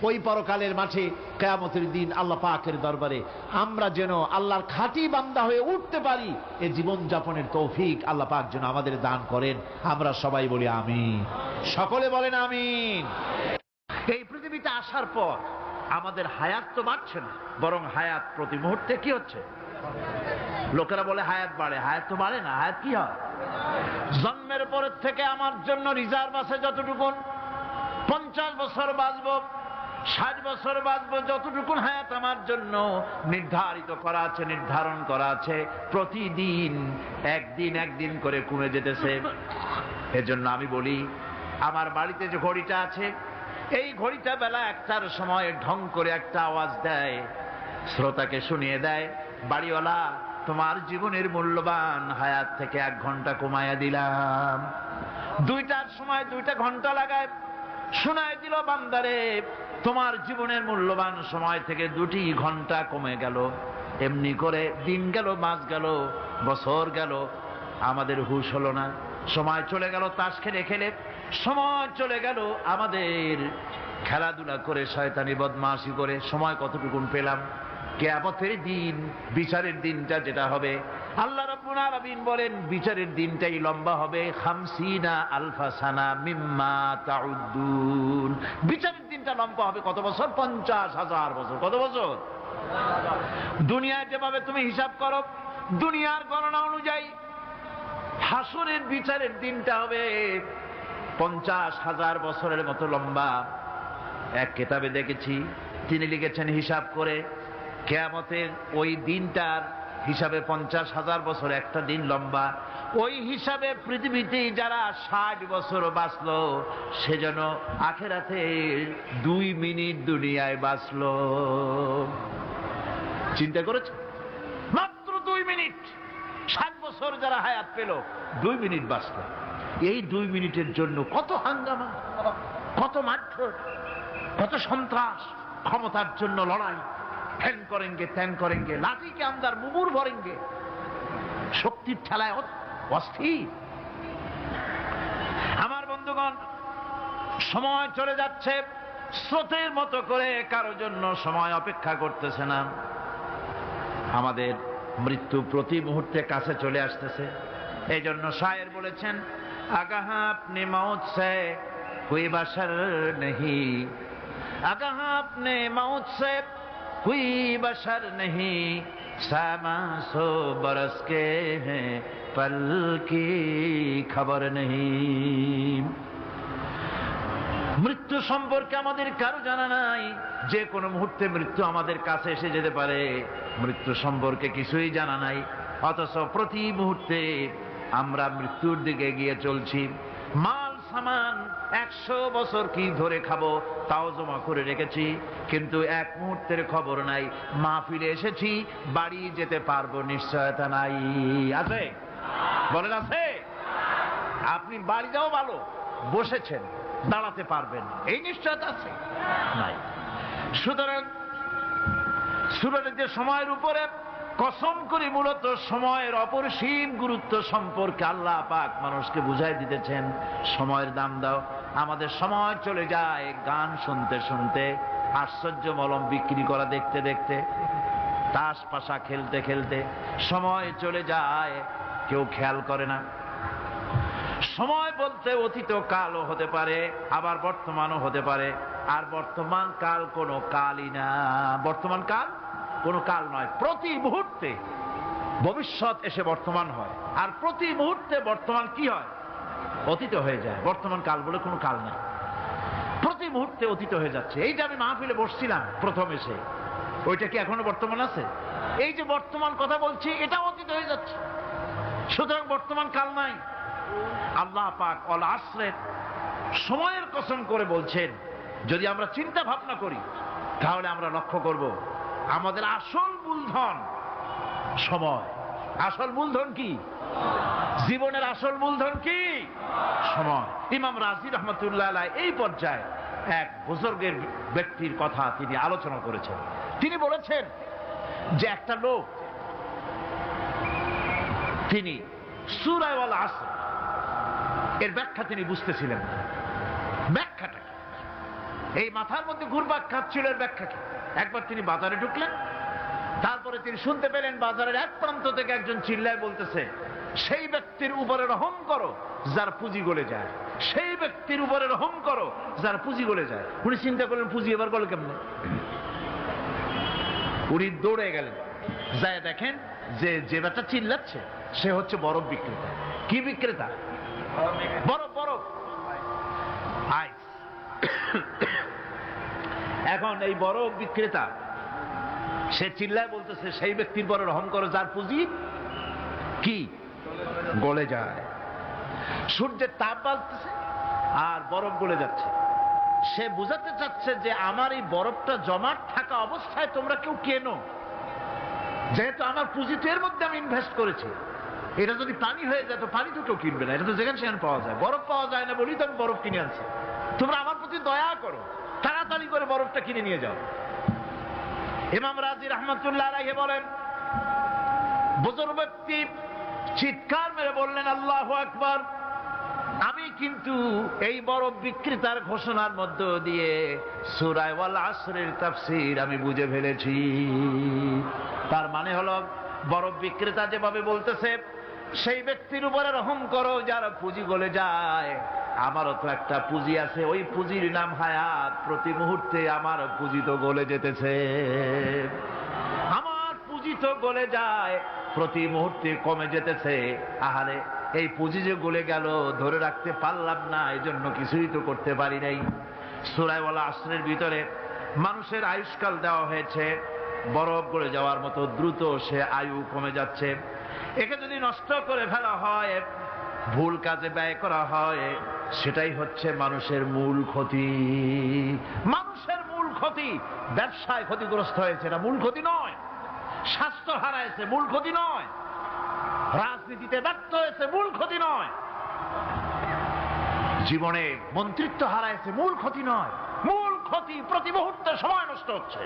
ওই পরকালের মাঠে কিয়ামতের দিন আল্লাহ পাকের দরবারে আমরা যেন আল্লাহর খাঁটি বান্দা হয়ে উঠতে পারি, এই জীবন যাপনের তৌফিক আল্লাহ পাক যেন আমাদের দান করেন। আমরা সবাই বলি আমিন। সকলে বলেন আমিন। এই পৃথিবীতে আসার পর আমাদের হায়াত তো বাড়ছে না, বরং হায়াত প্রতি মুহূর্তে কি হচ্ছে? লোকেরা বলে হায়াত বাড়ে, হায়াত তো বাড়ে না। হায়াত কি হয়? জন্মের পরের থেকে আমার জন্য রিজার্ভ আছে যতটুকু, 50 বছর বাঁচবো, 60 বছর বাঁচবো, যতটুকু হায়াত আমার জন্য নির্ধারিত করা আছে, নির্ধারণ করা আছে, প্রতিদিন একদিন করে কমে যেতেছে। এজন্য আমি বলি, আমার বাড়িতে যে ঘড়িটা আছে, এই ঘড়িটা বেলা 1টার সময় ঢং করে একটা আওয়াজ দেয়, শ্রোতাকে শুনিয়ে দেয়, বাড়িওয়ালা তোমার জীবনের মূল্যবান হায়াত থেকে 1 ঘন্টা কমায়া দিলাম। 2টার সময় 2টা ঘন্টা লাগায় শোনায় দিল, বান্দারে তোমার জীবনের মূল্যবান সময় থেকে 2টি ঘন্টা কমে গেল। এমনি করে দিন গেল, মাস গেল, বছর গেল, আমাদের হুঁশ হলো না। সময় চলে গেল তাস খেলে খেলে, সময় চলে গেল আমাদের খেলাধুলা করে, শয়তানি বদমাশি করে। সময় কতটুকুন পেলাম? কিয়ামতের দিন, বিচারের দিনটা যেটা হবে, আল্লাহ রাব্বুল আলামিন বলেন বিচারের দিনটাই লম্বা হবে 50 আলফা সানা মিম্মা তাউদ্দুন। বিচারের দিনটা লম্বা হবে কত বছর? 50,000 বছর। কত বছর? দুনিয়ায় যেভাবে তুমি হিসাব করো, দুনিয়ার গণনা অনুযায়ী হাসরের বিচারের দিনটা হবে 50,000 বছরের মতো লম্বা। এক কিতাবে দেখেছি, তিনি লিখেছেন হিসাব করে, কিয়ামতের ওই দিনটার হিসাবে 50,000 বছর একটা দিন লম্বা। ওই হিসাবে পৃথিবীতে যারা 60 বছর বাঁচলো, সেজন্য আখেরাতে 2 মিনিট দুনিয়ায় বাঁচলো। চিন্তা করেছ? মাত্র 2 মিনিট। 60 বছর যারা হায়াত পেল, 2 মিনিট বাঁচলো। এই 2 মিনিটের জন্য কত হাঙ্গামা, কত মারধর, কত সন্ত্রাস, ক্ষমতার জন্য লড়াই, ফ্যান করেঙ্গে ত্যান করেঙ্গে, লাঠিকে আমদার মুমুর ভরেঙ্গে, শক্তির ঠেলায় অস্থির। আমার বন্ধুগণ, সময় চলে যাচ্ছে স্রোতের মতো করে, কারো জন্য সময় অপেক্ষা করতেছে না। আমাদের মৃত্যু প্রতি মুহূর্তে কাছে চলে আসতেছে। এই জন্য শায়ের বলেছেন, আগাহা আপনি মৌত সে কোই বাশার নেহি, আগাহা আপনি মৌত সে कोई बशर नहीं, सामा सो बरस के हैं पल की खबर नहीं। মৃত্যু সম্পর্কে আমাদের কারো জানা নাই। যে কোনো মুহূর্তে মৃত্যু আমাদের কাছে এসে যেতে পারে, মৃত্যু সম্পর্কে কিছুই জানা নাই। অথচ প্রতি মুহূর্তে আমরা মৃত্যুর দিকে এগিয়ে চলছি। মাল সামান 100 বছর কি ধরে খাবো তাও জমা করে রেখেছি, কিন্তু এক মুহূর্তের খবর নাই। মাহফিলে এসেছি, বাড়ি যেতে পারবো নিশ্চয়তা নাই। আছে? বলেন আছে? আপনি বাড়ি যাও ভালো, বসেছেন, দাঁড়াতে পারবেন, এই নিশ্চয়তা আছে? নাই। সুতরাং সুরাতে সময়ের উপরে কসম করে মূলত সময়ের অপরিসীম গুরুত্ব সম্পর্কে আল্লাহ পাক মানুষকে বুঝাই দিতেছেন। সময়ের দাম দাও। আমাদের সময় চলে যায় গান শুনতে শুনতে, আশ্চর্য মলম বিক্রি করা দেখতে দেখতে, তাস পাশা খেলতে খেলতে সময় চলে যায়, কেউ খেয়াল করে না। সময় বলতে অতীত কালও হতে পারে, আবার বর্তমানও হতে পারে। আর বর্তমান কাল কোনো কালই না। বর্তমান কাল কোনো কাল নয়। প্রতি মুহূর্তে ভবিষ্যৎ এসে বর্তমান হয়, আর প্রতি মুহূর্তে বর্তমান কি হয়? অতীত হয়ে যায়। বর্তমান কাল বলে কোনো কাল নাই। প্রতি মুহূর্তে অতীত হয়ে যাচ্ছে। এই যে আমি মাহফিলে বসছিলাম প্রথম এসে, ওইটা কি এখনো বর্তমান আছে? এই যে বর্তমান কথা বলছি, এটা অতীত হয়ে যাচ্ছে। সুতরাং বর্তমান কাল নাই। আল্লাহ পাক অল আসরের সময়ের কসম করে বলছেন। যদি আমরা চিন্তা ভাবনা করি, তাহলে আমরা লক্ষ্য করব আমাদের আসল মূলধন সময়। আসল মূলধন কি? জীবনের আসল মূলধন কি? সময়। ইমাম রাজি রহমতুল্লাহ আলাইহি এই পর্যায়ে এক বুজুর্গের ব্যক্তির কথা তিনি আলোচনা করেছেন। তিনি বলেছেন যে একটা লোক, তিনি সূরা আল আসর এর ব্যাখ্যা তিনি বুঝতেছিলেন না। ব্যাখ্যাটা কি? এই মাথার মধ্যে ঘুরপাক খাচ্ছিল এর ব্যাখ্যা কি? একবার তিনি বাজারে ঢুকলেন, তারপরে তিনি শুনতে পেলেন বাজারের এক প্রান্ত থেকে একজন চিল্লায় বলতেছে, সেই ব্যক্তির উপরে রহম করো যার পুঁজি গলে যায়, সেই ব্যক্তির উপরে রহম করো যার পুঁজি গলে যায়। উনি চিন্তা করলেন পুঁজি এবার গলে কেমনে? উনি দৌড়ে গেলেন, যায় দেখেন যে যে ব্যাটা চিল্লাচ্ছে সে হচ্ছে বরফ বিক্রেতা। কি বিক্রেতা? বরফ। বরফ, আইস। এখন এই বরফ বিক্রেতা সে চিল্লায় বলতেছে, সেই ব্যক্তির পরে রহম করো যার পুঁজি কি গলে যায়। সূর্যের তাপ বাড়তেছে আর বরফ গলে যাচ্ছে। সে বুঝাতে চাচ্ছে যে আমার এই বরফটা জমাট থাকা অবস্থায় তোমরা কেউ কেনো, যেহেতু আমার পুঁজি তো এর মধ্যে আমি ইনভেস্ট করেছি। এটা যদি পানি হয়ে যায় তো পানি তো কেউ কিনবে না, এটা তো যেখানে সেখানে পাওয়া যায়। বরফ পাওয়া যায় না বলেই তো আমি বরফ কিনে আনছি। তোমরা আমার প্রতি দয়া করো, তাড়াতাড়ি করে বরফটা কিনে নিয়ে যাও। ইমাম রাজি রাহমাতুল্লাহ আলাইহি বলেন, বুজুর্গ ব্যক্তি চিৎকার মেরে বললেন, আল্লাহু আকবার, আমি কিন্তু এই বরফ বিক্রেতার ঘোষণার মধ্য দিয়ে সূরা ওয়াল আসরের তাফসীর আমি বুঝে ফেলেছি। তার মানে হলো, বরফ বিক্রেতা যেভাবে বলতেছে, সেই ব্যক্তির উপরে রহম করো যার পুঁজি গলে যায়। আমারও তো একটা পুঁজি আছে, ওই পুঁজির নাম হায়াত। প্রতি মুহূর্তে আমার পুঁজি তো গলে যেতেছে, আমার পুঁজি তো গলে যায়, প্রতি মুহূর্তে কমে যেতেছে। আহারে, এই পুঁজি যে গলে গেল, ধরে রাখতে পারলাম না, এজন্য কিছুই তো করতে পারি নাই। সূরা ওয়াল আসরের ভিতরে মানুষের আয়ুষ্কাল দেওয়া হয়েছে, বরফ গলে যাওয়ার মতো দ্রুত সে আয়ু কমে যাচ্ছে। একে যদি নষ্ট করে ফেলা হয়, ভুল কাজে ব্যয় করা হয়, সেটাই হচ্ছে মানুষের মূল ক্ষতি। মানুষের মূল ক্ষতি। ব্যবসায় ক্ষতিগ্রস্ত হয়েছে, এটা মূল ক্ষতি নয়। স্বাস্থ্য হারাইছে, মূল ক্ষতি নয়। রাজনীতিতে ব্যর্থ হয়েছে, মূল ক্ষতি নয়। জীবনে মন্ত্রিত্ব হারাইছে, মূল ক্ষতি নয়। মূল ক্ষতি প্রতি মুহূর্তে সময় নষ্ট হচ্ছে,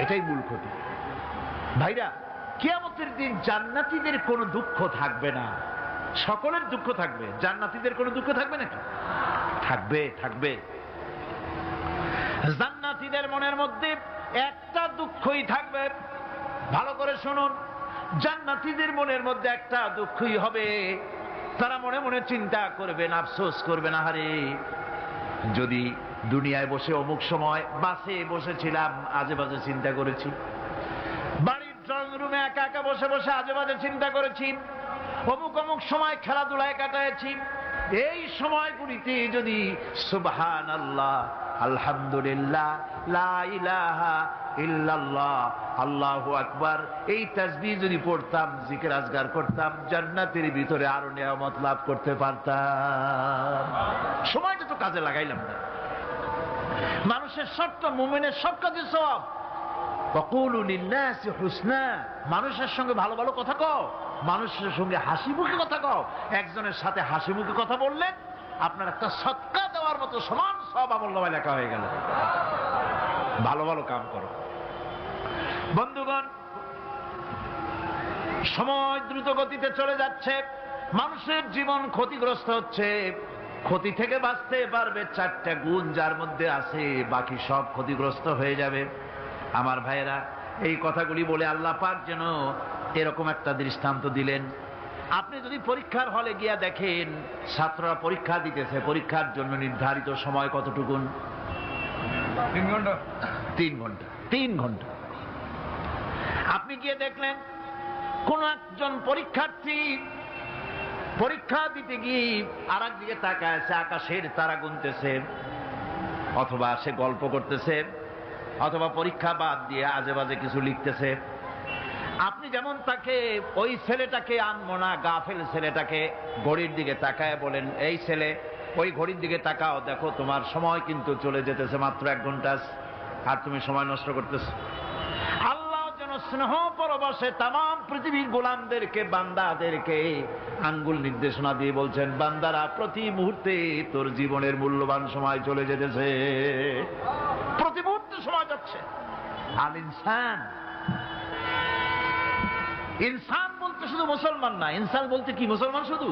এটাই মূল ক্ষতি। ভাইরা, কিয়ামতের দিন জান্নাতীদের কোনো দুঃখ থাকবে না, সকলের দুঃখ থাকবে। জান্নাতীদের কোনো দুঃখ থাকবে নাকি? থাকবে, থাকবে। জান্নাতীদের মনের মধ্যে একটা দুঃখই থাকবে। ভালো করে শুনুন, জান্নাতীদের মনের মধ্যে একটা দুঃখই হবে। তারা মনে মনে চিন্তা করবেন, আফসোস করবেন, আহারে, যদি দুনিয়ায় বসে অমুক সময় বাসে বসেছিলাম, আজে বাজে চিন্তা করেছি, বাড়ির ড্রয়িং রুমে একা একা বসে বসে আজে বাজে চিন্তা করেছি, অমুক অমুক সময় খেলাধুলায় কাটাইছি, এই সময়গুলিতে যদি সুবহানাল্লাহ, আলহামদুলিল্লাহ, লা ইলাহা ইল্লাল্লাহ, আল্লাহু আকবার, এই তাসবিহ যদি পড়তাম, জিকির আজগার করতাম, জান্নাতের ভিতরে আরো নিয়ামত লাভ করতে পারতাম। সময়টা তো কাজে লাগাইলাম না। মানুষের শর্ত, মুমিনের সব কাজে সওয়াব। ওয়াকুলু লিন-নাসি হুসনা, মানুষের সঙ্গে ভালো ভালো কথা কও, মানুষের সঙ্গে হাসি মুখে কথা কও। একজনের সাথে হাসি মুখে কথা বললেন, আপনার একটা সদকা দেওয়ার মতো সমান সওয়াব আমলনামায় লেখা হয়ে গেল। ভালো ভালো কাম করো। বন্ধুগণ, সময় দ্রুত গতিতে চলে যাচ্ছে, মানুষের জীবন ক্ষতিগ্রস্ত হচ্ছে। ক্ষতি থেকে বাঁচতে পারবে 4টা গুণ যার মধ্যে আছে, বাকি সব ক্ষতিগ্রস্ত হয়ে যাবে। আমার ভাইয়েরা, এই কথাগুলি বলে আল্লাহ পাক যেন এরকম একটা দৃষ্টান্ত দিলেন। আপনি যদি পরীক্ষার হলে গিয়া দেখেন, ছাত্ররা পরীক্ষা দিতেছে, পরীক্ষার জন্য নির্ধারিত সময় কতটুকুন? 3 ঘন্টা। 3 ঘন্টা। 3 ঘন্টা। আপনি গিয়ে দেখলেন কোন একজন পরীক্ষার্থী পরীক্ষা দিতে গিয়ে আর একদিকে তাকায় আছে, আকাশের তারা গুনতেছে, অথবা সে গল্প করতেছে, অথবা পরীক্ষা বাদ দিয়ে আজে বাজে কিছু লিখতেছে। আপনি যেমন তাকে, ওই ছেলেটাকে আনবো না, গাফেল ছেলেটাকে ঘড়ির দিকে তাকায় বলেন, এই ছেলে, ওই ঘড়ির দিকে তাকাও, দেখো তোমার সময় কিন্তু চলে যেতেছে, মাত্র 1 ঘন্টা, আর তুমি সময় নষ্ট করতেছো। আল্লাহ যেন স্নেহ পরবশে তামাম পৃথিবীর গোলামদেরকে, বান্দাদেরকে আঙ্গুল নির্দেশনা দিয়ে বলছেন, বান্দারা, প্রতি মুহূর্তে তোর জীবনের মূল্যবান সময় চলে যেতেছে, প্রতি মুহূর্তে সময় যাচ্ছে। আল ইনসান, ইনসান বলতে শুধু মুসলমান না, ইনসান বলতে কি মুসলমান শুধু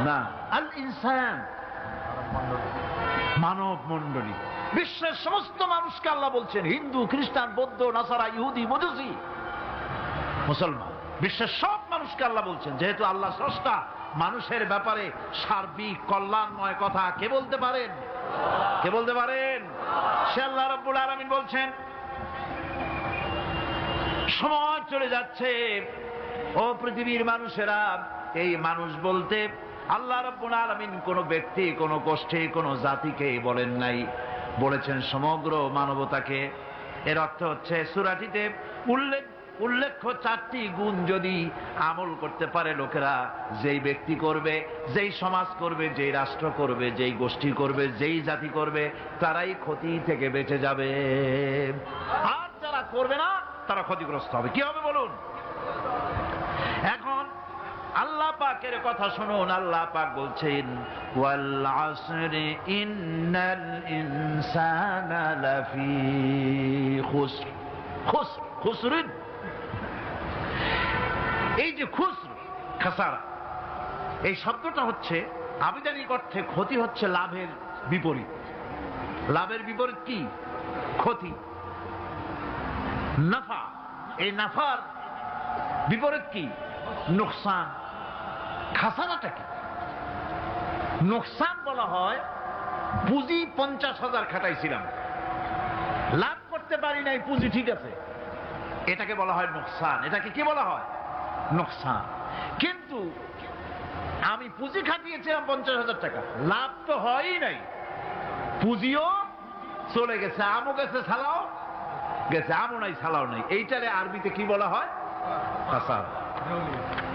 না, আল ইনসান, মানব মণ্ডলী। বিশ্বের সমস্ত মানুষকে আল্লাহ বলছেন, হিন্দু, খ্রিস্টান, বৌদ্ধ, নাসারা, ইহুদি, মজুসি, মুসলমান, বিশ্বের সব মানুষকে আল্লাহ বলছেন। যেহেতু আল্লাহ স্রষ্টা, মানুষের ব্যাপারে সার্বিক কল্যাণময় কথা কে বলতে পারেন? কে বলতে পারেন? সে আল্লাহ রাব্বুল আলামিন বলছেন, সময় চলে যাচ্ছে, ও পৃথিবীর মানুষেরা। এই মানুষ বলতে আল্লাহ রাব্বুল আলামিন কোন ব্যক্তি, কোন গোষ্ঠী, কোন জাতিকে বলেন নাই, বলেছেন সমগ্র মানবতাকে। এর অর্থ হচ্ছে, সূরাটিতে উল্লেখ্য 4টি গুণ যদি আমল করতে পারে লোকেরা, যেই ব্যক্তি করবে, যেই সমাজ করবে, যেই রাষ্ট্র করবে, যেই গোষ্ঠী করবে, যেই জাতি করবে, তারাই ক্ষতি থেকে বেঁচে যাবে। আর যারা করবে না, তারা ক্ষতিগ্রস্ত হবে। কি হবে বলুন? এখন আল্লাহ পাকের কথা শুনুন। আল্লাহ পাক বলছেন ওয়াল আসরি ইন্নাল ইনসানা লাফি খুসর। খুসর, খুসরিন, এই যে খুসর, খাসারা, এই শব্দটা হচ্ছে আবিধানিক অর্থে ক্ষতি হচ্ছে লাভের বিপরীত। লাভের বিপরীত কি? ক্ষতি। নাফা, এই নাফার বিপরীত কি? নোকসান। খাসারাটা কি? নোকসান বলা হয় পুঁজি 50,000 খাটাইছিলাম, লাভ করতে পারি নাই, পুঁজি ঠিক আছে, এটাকে বলা হয় নোকসান। এটাকে কি বলা হয়? নোকসান। কিন্তু আমি পুঁজি খাটিয়েছিলাম 50,000 টাকা, লাভ তো হয়ই নাই, পুঁজিও চলে গেছে, আমও গেছে, ছালাও গেছে, আমও নাই, ছালাও নাই। এইটারে আরবিতে কি বলা হয়? খাসার।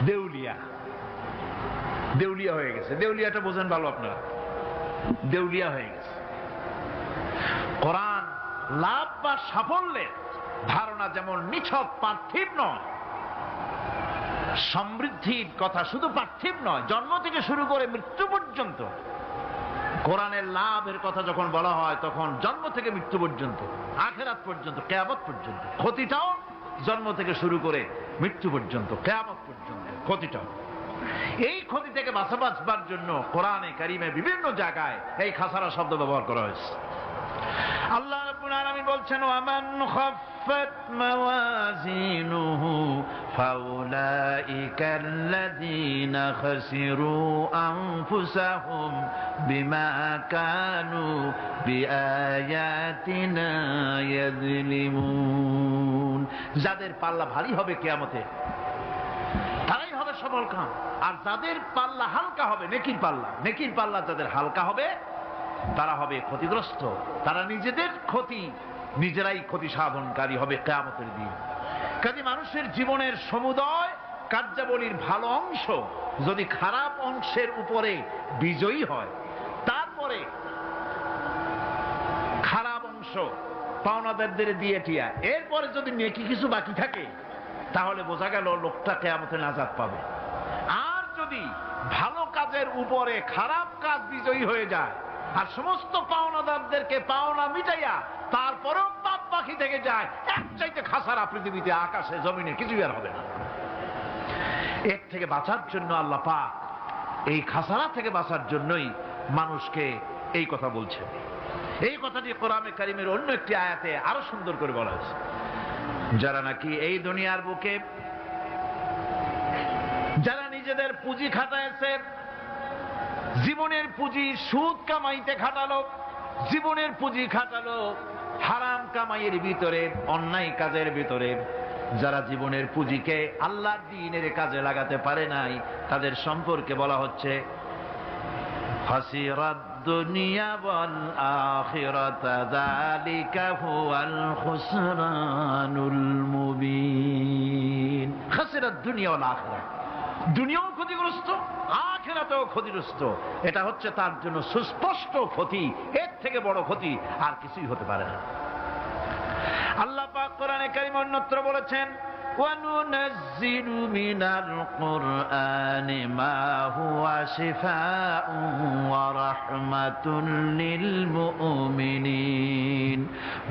দেউলিয়া। দেউলিয়া হয়ে গেছে। দেউলিয়াটা বোঝেন ভালো আপনারা, দেউলিয়া হয়ে গেছে। কোরআন লাভ বা সাফল্যের ধারণা যেমন নিছক পার্থিব নয়, সমৃদ্ধির কথা শুধু পার্থিব নয়, জন্ম থেকে শুরু করে মৃত্যু পর্যন্ত কোরআনের লাভের কথা যখন বলা হয় তখন জন্ম থেকে মৃত্যু পর্যন্ত, আখিরাত পর্যন্ত, কিয়ামত পর্যন্ত। ক্ষতিটাও জন্ম থেকে শুরু করে মৃত্যু পর্যন্ত, কিয়ামত পর্যন্ত ক্ষতিটাও। এই ক্ষতি থেকে বাঁচবার জন্য কোরআনে কারিমে বিভিন্ন জায়গায় এই খাসারা শব্দ ব্যবহার করা হয়েছে। আল্লাহ রাব্বুল আলামিন বলছেন ওয়ামান খাফফাত মাওয়াজিনুহু ফাউলাইকাল্লাযীনা খাসিরু আনফুসাহুম বিমা কানু বিআয়াতিনা ইয়াযলিমুন। যাদের পাল্লা ভারী হবে কিয়ামতে তারাই হবে সফলকাম, আর যাদের পাল্লা হালকা হবে, নেকির পাল্লা, নেকির পাল্লা যাদের হালকা হবে তারা হবে ক্ষতিগ্রস্ত। তারা নিজেদের ক্ষতি নিজেরাই ক্ষতি সাধনকারী হবে কিয়ামতের দিন। কাজে মানুষের জীবনের সমুদয় কার্যাবলীর ভালো অংশ যদি খারাপ অংশের উপরে বিজয়ী হয়, তারপরে খারাপ অংশ পাওনাদারদের দিয়ে টিয়া, এরপরে যদি নেকি কিছু বাকি থাকে তাহলে বোঝা গেল লোকটা কিয়ামতে নাজাত পাবে। আর যদি ভালো কাজের উপরে খারাপ কাজ বিজয়ী হয়ে যায় আর সমস্ত পাওনাদারদেরকে পাওনা মিটাইয়া তারপরেও পাপ বাকি থেকে যায়, এক চাইতে খাসারা পৃথিবীতে আকাশে জমিনে কিছুই আর হবে না। এর থেকে বাঁচার জন্য আল্লাহ পাক এই খাসারা থেকে বাঁচার জন্যই মানুষকে এই কথা বলছেন। এই কথাটি কোরআনে কারিমের অন্য একটি আয়াতে আরো সুন্দর করে বলা হয়েছে। যারা নাকি এই দুনিয়ার বুকে যারা নিজেদের পুঁজি খাটাইছে, জীবনের পুঁজি সুদ কামাইতে খাটালো, জীবনের পুঁজি খাটালো হারাম কামাইয়ের ভিতরে, অন্যায় কাজের ভিতরে, যারা জীবনের পুঁজিকে আল্লাহর দ্বীনের কাজে লাগাতে পারে নাই, তাদের সম্পর্কে বলা হচ্ছে হাসিরাত দুনিয়া ওয়াল আখিরাতা যালিকা হুয়াল খুসরানুল মুবিন। হাসিরাত দুনিয়া ওয়াল আখিরা, দুনিয়াও ক্ষতিগ্রস্ত, আখিরাতেও ক্ষতিগ্রস্ত। এটা হচ্ছে তার জন্য সুস্পষ্ট ক্ষতি, এর থেকে বড় ক্ষতি আর কিছুই হতে পারে না। আল্লাহ পাক কোরআনে কারীমে অন্যত্র বলেছেন وَنُنَزِّلُ مِنَ الْقُرْآنِ مَا هُوَ شِفَاءٌ وَرَحْمَةٌ لِّلْمُؤْمِنِينَ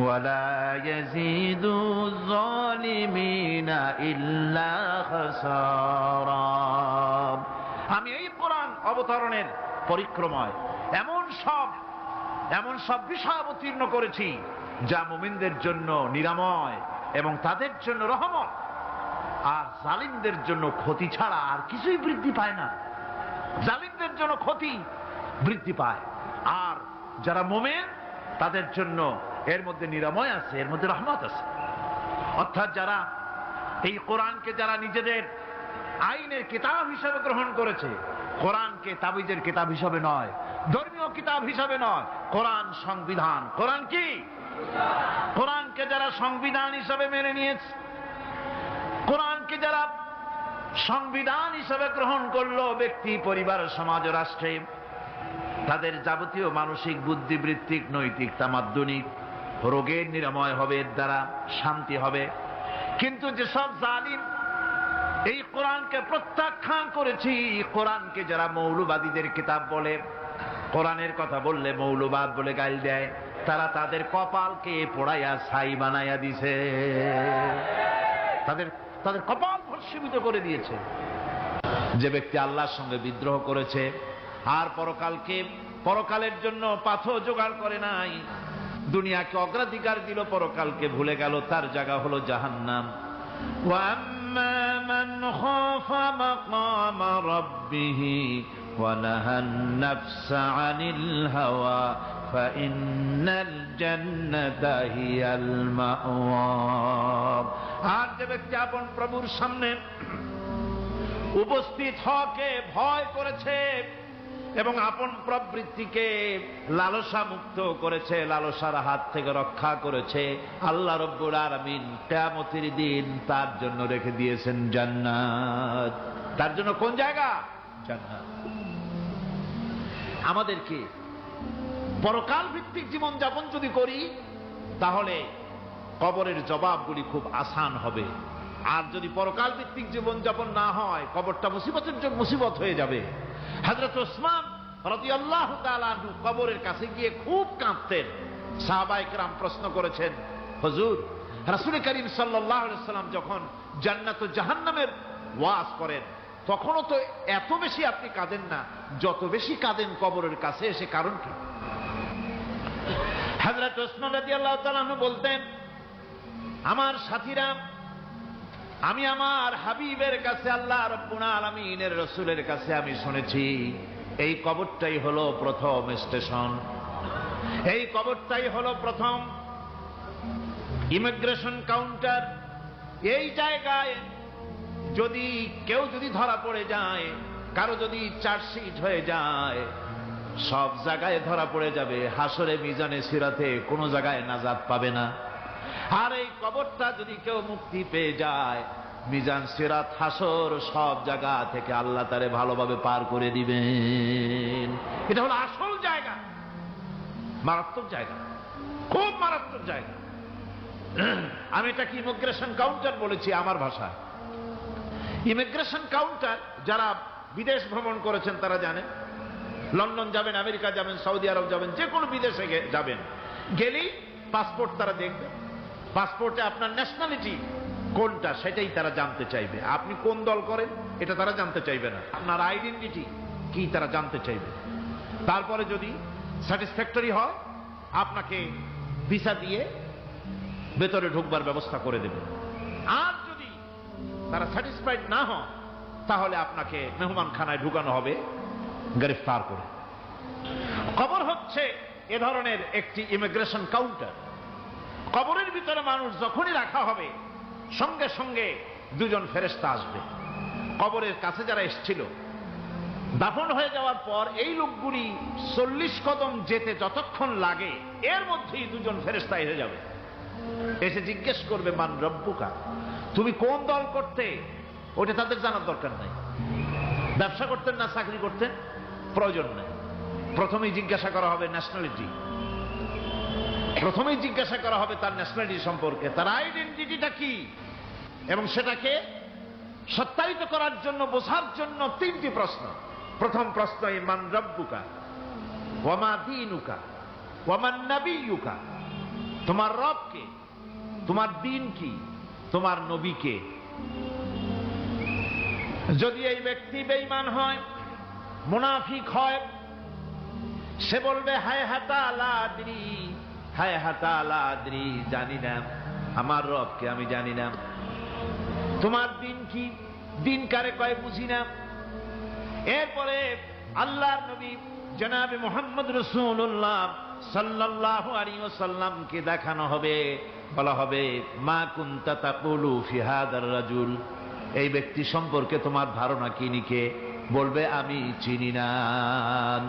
وَلَا يَزِيدُ الظَّالِمِينَ إِلَّا خَسَارًا। আমি এই কোরআন অবতরণের পরিক্রমায় এমন সব বিষয় অবতীর্ণ করেছি যা মুমিনদের জন্য নিরাময় এবং তাদের জন্য রহমত, আর জালিমদের জন্য ক্ষতি ছাড়া আর কিছুই বৃদ্ধি পায় না। জালিমদের জন্য ক্ষতি বৃদ্ধি পায়, আর যারা মুমিন তাদের জন্য এর মধ্যে নিরাময় আছে, এর মধ্যে রহমত আছে। অর্থাৎ যারা এই কোরআনকে যারা নিজেদের আইনের কিতাব হিসাবে গ্রহণ করেছে, কোরআনকে তাবিজের কিতাব হিসাবে নয়, ধর্মীয় কিতাব হিসাবে নয়, কোরআন সংবিধান। কোরআন কি? কোরআনকে যারা সংবিধান হিসাবে মেনে নিয়েছে, কোরআনকে যারা সংবিধান হিসাবে গ্রহণ করলো ব্যক্তি, পরিবার, সমাজ, রাষ্ট্রে, তাদের যাবতীয় মানসিক, বুদ্ধিবৃত্তিক, নৈতিক, তামাদ্দুনিক রোগের নিরাময় হবে, এর দ্বারা শান্তি হবে। কিন্তু যেসব জালিম এই কোরআনকে প্রত্যাখ্যান করেছি। কোরআনকে যারা মৌলবাদীদের কিতাব বলে, কোরআনের কথা বললে মৌলবাদ বলে গাল দেয়, তারা তাদের কপালকে পোড়াইয়া ছাই বানাইয়া দিছে, তাদের কপাল ভস্মীভূত করে দিয়েছে। যে ব্যক্তি আল্লাহর সঙ্গে বিদ্রোহ করেছে আর পরকালের জন্য পাথর জোগাড় করে নাই, দুনিয়াকে অগ্রাধিকার দিল, পরকালকে ভুলে গেল, তার জায়গা হলো জাহান্নাম। وَأَمَّا مَنْ خَافَ مَقَامَ رَبِّهِ وَنَهَى النَّفْسَ عَنِ الْهَوَى فَإِنَّ الْجَنَّةَ هِيَ الْمَأْوَى। আর যে ব্যক্তি আপন প্রভুর সামনে উপস্থিত হওয়াকে ভয় করেছে এবং আপন প্রবৃত্তিকে লালসা মুক্ত করেছে, লালসার হাত থেকে রক্ষা করেছে, আল্লাহ রব্বুল আলামিন কিয়ামতের দিন তার জন্য রেখে দিয়েছেন জান্নাত। তার জন্য কোন জায়গা? জান্নাত। আমাদেরকে পরকাল ভিত্তিক জীবন যাপন যদি করি তাহলে কবরের জবাবগুলি খুব আসান হবে। আর যদি পরকাল ভিত্তিক জীবন যাপন না হয়, কবরটা মুসিবত হয়ে যাবে। হযরত ওসমান রাদিয়াল্লাহু তাআলা আনহু কবরের কাছে গিয়ে খুব কাঁদতেন। সাহাবায়ে কেরাম প্রশ্ন করেছেন, হুজুর, রাসূল করিম সাল্লাল্লাহু আলাইহি ওয়াসাল্লাম যখন জান্নাত ও জাহান্নামের ওয়াজ করেন তখনও তো এত বেশি আপনি কাঁদেন না, যত বেশি কাঁদেন কবরের কাছে এসে, কারণ কি? হযরত ওসমান রাদিয়াল্লাহু তাআলা আনহু বলতেন, আমার সাথীরা, আমি আমার হাবিবের কাছে, আল্লাহ রাব্বুল আলামিনের রাসূলের কাছে আমি শুনেছি এই কবরটাই হলো প্রথম স্টেশন, এই কবরটাই হলো প্রথম ইমিগ্রেশন কাউন্টার। এই জায়গায় কেউ যদি ধরা পড়ে যায়, কারো যদি চার্জশিট হয়ে যায়, সব জায়গায় ধরা পড়ে যাবে, হাসরে মিজানে সিরাতে কোনো জায়গায় নাজাত পাবে না। আর এই কবরটা যদি কেউ মুক্তি পেয়ে যায়, মিজান সিরাত হাসর সব জায়গা থেকে আল্লাহ তারে ভালোভাবে পার করে দিবেন। এটা হলো আসল জায়গা, মারাত্মক জায়গা, খুব মারাত্মক জায়গা। আমি এটাকে ইমিগ্রেশন কাউন্টার বলেছি আমার ভাষায়। ইমিগ্রেশন কাউন্টার যারা বিদেশ ভ্রমণ করেছেন তারা জানেন। লন্ডন যাবেন, আমেরিকা যাবেন, সৌদি আরব যাবেন, যে কোনো বিদেশে যাবেন, গেলেই পাসপোর্ট তারা দেখবে। পাসপোর্টে আপনার ন্যাশনালিটি কোনটা সেটাই তারা জানতে চাইবে। আপনি কোন দল করেন এটা তারা জানতে চাইবে না, আপনার আইডেন্টিটি কি তারা জানতে চাইবে। তারপরে যদি স্যাটিসফ্যাক্টরি হয় আপনাকে ভিসা দিয়ে ভেতরে ঢুকবার ব্যবস্থা করে দেবে। আর যদি তারা স্যাটিসফাইড না হয় তাহলে আপনাকে মেহমানখানায় ঢুকানো হবে গ্রেফতার করে। কবর হচ্ছে এ ধরনের একটি ইমিগ্রেশন কাউন্টার। কবরের ভিতরে মানুষ যখনই রাখা হবে সঙ্গে সঙ্গে দুজন ফেরেশতা আসবে। কবরের কাছে যারা এসেছিল দাফন হয়ে যাওয়ার পর এই লোকগুলি 40 কদম যেতে যতক্ষণ লাগে এর মধ্যেই দুজন ফেরেশতা এসে যাবে, এসে জিজ্ঞেস করবে, মান রব্বুকা, তুমি কোন দল করতে? ওটা তাদের জানার দরকার নাই। ব্যবসা করতেন না চাকরি করতেন প্রয়োজন নেই। প্রথমেই জিজ্ঞাসা করা হবে ন্যাশনালিটি, প্রথমেই জিজ্ঞাসা করা হবে তার ন্যাশনালিটি সম্পর্কে, তার আইডেন্টিটিটা কি, এবং সেটাকে সত্যায়িত করার জন্য, বোঝার জন্য 3টি প্রশ্ন। প্রথম প্রশ্ন, মান রব্বুকা ওয়া মা দীনুকা ওয়া মান নাবিয়্যুকা, তোমার রব কে, তোমার দ্বীন কি, তোমার নবী কে। যদি এই ব্যক্তি বেঈমান হয়, মুনাফিক হয়, সে বলবে হায় হাতা লা আদরি, হায় হাতা লা আদরি, জানি না আমার রবকে, আমি জানি না। তোমার দিন কি, দিন কারে কয় বুঝি না। এরপরে আল্লাহর নবী জনাবে মুহাম্মদ রাসূলুল্লাহ সাল্লাল্লাহু আলাইহি ওয়াসাল্লামকে দেখানো হবে, বলা হবে মা কুনতা তাকুলু ফি হাদার রাজুল, এই ব্যক্তি সম্পর্কে তোমার ধারণা কি নিকে, বলবে আমি চিনি না।